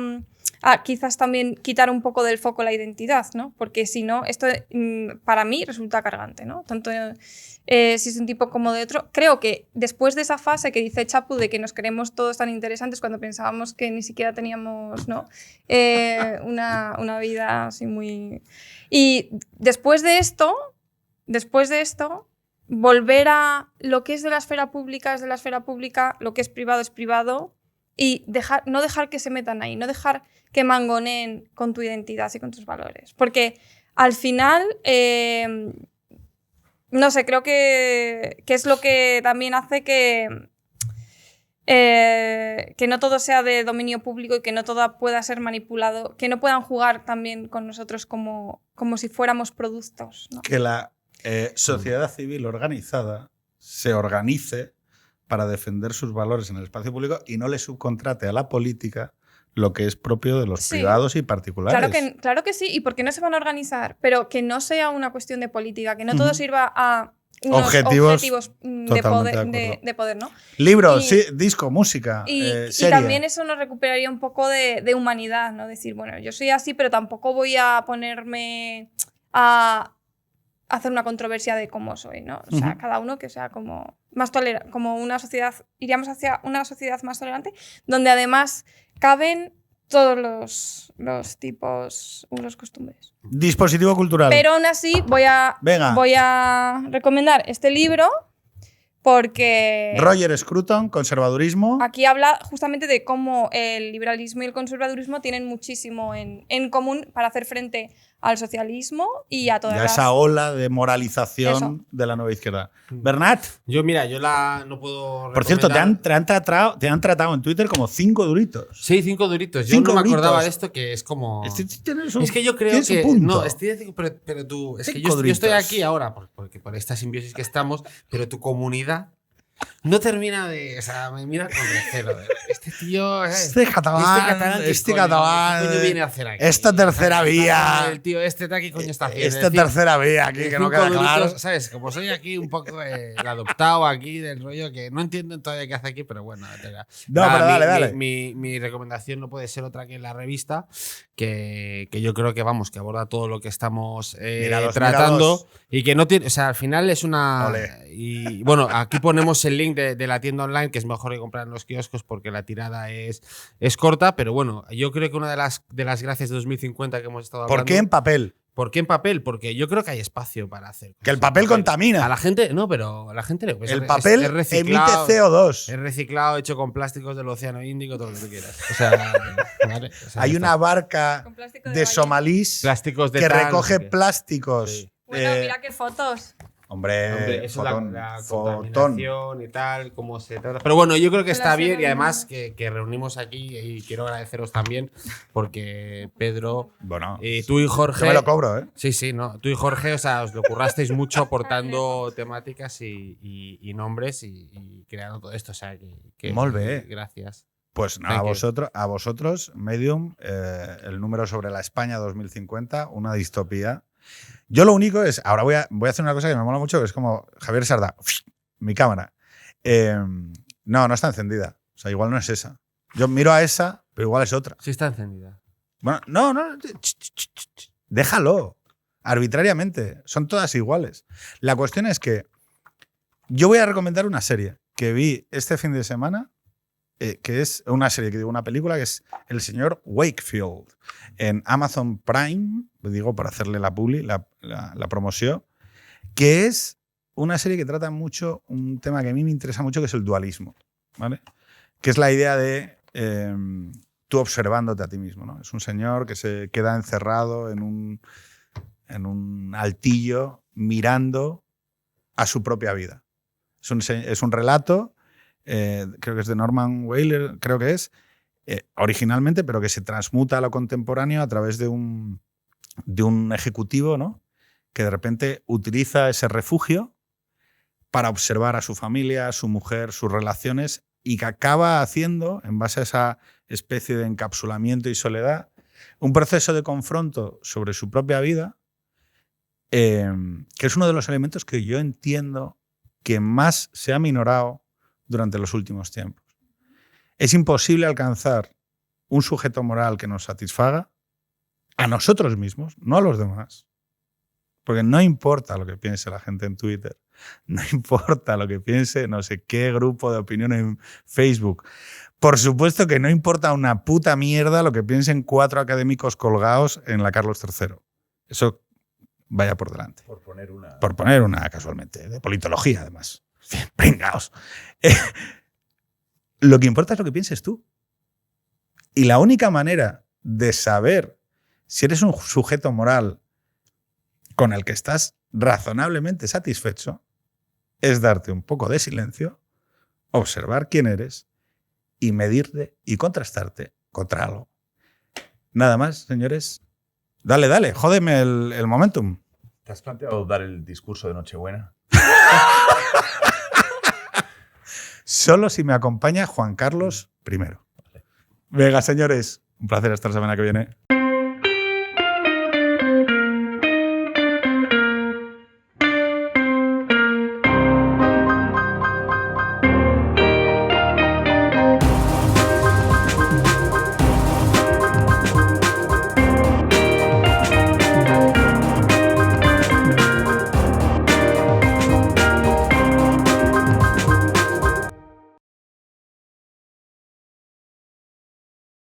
quizás también quitar un poco del foco la identidad, ¿no? Porque si no, esto para mí resulta cargante, ¿no? Tanto si es un tipo como de otro. Creo que después de esa fase que dice Chapu de que nos creemos todos tan interesantes cuando pensábamos que ni siquiera teníamos, ¿no? una vida así muy... Y después de esto, volver a lo que es de la esfera pública es de la esfera pública, lo que es privado y no dejar que se metan ahí, no dejar que mangoneen con tu identidad y con tus valores. Porque al final, no sé, creo que es lo que también hace que no todo sea de dominio público y que no todo pueda ser manipulado, que no puedan jugar también con nosotros como si fuéramos productos, ¿no? Que la sociedad civil organizada se organice para defender sus valores en el espacio público y no le subcontrate a la política lo que es propio de los privados y particulares. Claro que sí, y por qué no se van a organizar, pero que no sea una cuestión de política, que no todo sirva a unos objetivos de poder, ¿no? Libros, sí, disco, música, serie. Y serie. también eso nos recuperaría un poco de humanidad, ¿no? Decir, bueno, yo soy así, pero tampoco voy a ponerme a hacer una controversia de cómo soy, ¿no? O sea, cada uno que sea como más tolerante, como una sociedad, iríamos hacia una sociedad más tolerante, donde además caben todos los tipos, usos, costumbres. Dispositivo cultural. Pero aún así voy a recomendar este libro porque... Roger Scruton, Conservadurismo. Aquí habla justamente de cómo el liberalismo y el conservadurismo tienen muchísimo en común para hacer frente al socialismo y a toda esa ola de moralización de la nueva izquierda. Bernat. Yo no puedo. Por cierto, te han tratado en Twitter como 5 duritos. Sí, 5 duritos. Yo no me acordaba de esto, que es como. Es que yo creo que. No, pero tú. Es que yo estoy aquí ahora porque por esta simbiosis que estamos, pero tu comunidad no termina de. O sea, me mira con recelo. Este tío. Este catalán. ¿Qué coño viene a hacer aquí? Esta tercera vía. El tío ¿qué coño está haciendo? Esta tercera vía aquí, que no queda claro. ¿Sabes? Como soy aquí un poco el adoptado aquí del rollo, que no entiendo todavía qué hace aquí, pero bueno. No, pero dale. Mi recomendación no puede ser otra que la revista, que yo creo que que aborda todo lo que estamos tratando y que no tiene. O sea, al final es una. Olé. Y bueno, aquí ponemos el link de la tienda online, que es mejor que comprar en los kioscos porque la tirada es corta, pero bueno, yo creo que una de las gracias de 2050 que hemos estado hablando. ¿Por qué en papel? ¿Por qué en papel? Porque yo creo que hay espacio para hacer. Que el papel contamina. A la gente, no, pero a la gente le El papel emite CO2. Es reciclado, hecho con plásticos del Océano Índico, todo lo que tú quieras. O sea, ¿vale? O sea, Hay una barca Con plástico de de ballena. somalíes plásticos de que tal, recoge no sé qué. plásticos. Sí. Bueno, mira qué fotos. Hombre, Eso fotón, la fotón. contaminación y tal, cómo se trata. Pero bueno, yo creo que Pero está así bien no y hay además nada. que reunimos aquí y quiero agradeceros también porque Pedro, Bueno, tú y Jorge. yo me lo cobro, ¿eh? Sí, sí, no. Tú y Jorge, o sea, os lo currasteis mucho aportando temáticas y nombres y creando todo esto. O sea, que Molt bé. gracias. Pues nada, Thank you. a vosotros, Medium, el número sobre la España 2050, una distopía. Yo lo único es, ahora voy a hacer una cosa que me mola mucho, que es como Javier Sardá, mi cámara. No está encendida. O sea, igual no es esa. Yo miro a esa, pero igual es otra. Sí está encendida. Bueno, no, déjalo. Arbitrariamente. Son todas iguales. La cuestión es que yo voy a recomendar una serie que vi este fin de semana, que es una serie, que digo, una película, que es El señor Wakefield, en Amazon Prime, digo, para hacerle la publi, la promoción, que es una serie que trata mucho un tema que a mí me interesa mucho, que es el dualismo, ¿vale? Que es la idea de tú observándote a ti mismo, ¿no? Es un señor que se queda encerrado en un altillo mirando a su propia vida. Es un relato, creo que es de Norman Wailer, creo que es, originalmente, pero que se transmuta a lo contemporáneo a través de un ejecutivo, ¿no? Que de repente utiliza ese refugio para observar a su familia, a su mujer, sus relaciones, y que acaba haciendo, en base a esa especie de encapsulamiento y soledad, un proceso de confronto sobre su propia vida, que es uno de los elementos que yo entiendo que más se ha minorado durante los últimos tiempos. Es imposible alcanzar un sujeto moral que nos satisfaga a nosotros mismos, no a los demás. Porque no importa lo que piense la gente en Twitter, no importa lo que piense no sé qué grupo de opinión en Facebook. Por supuesto que no importa una puta mierda lo que piensen 4 académicos colgados en la Carlos III. Eso vaya por delante. Por poner una. Por poner una, casualmente, de politología, además. Pringaos. Lo que importa es lo que pienses tú. Y la única manera de saber si eres un sujeto moral con el que estás razonablemente satisfecho es darte un poco de silencio, observar quién eres y medirte y contrastarte contra algo. Nada más, señores. Dale, jódeme el momentum. ¿Te has planteado dar el discurso de Nochebuena? Solo si me acompaña Juan Carlos I. Venga, señores, un placer hasta la semana que viene.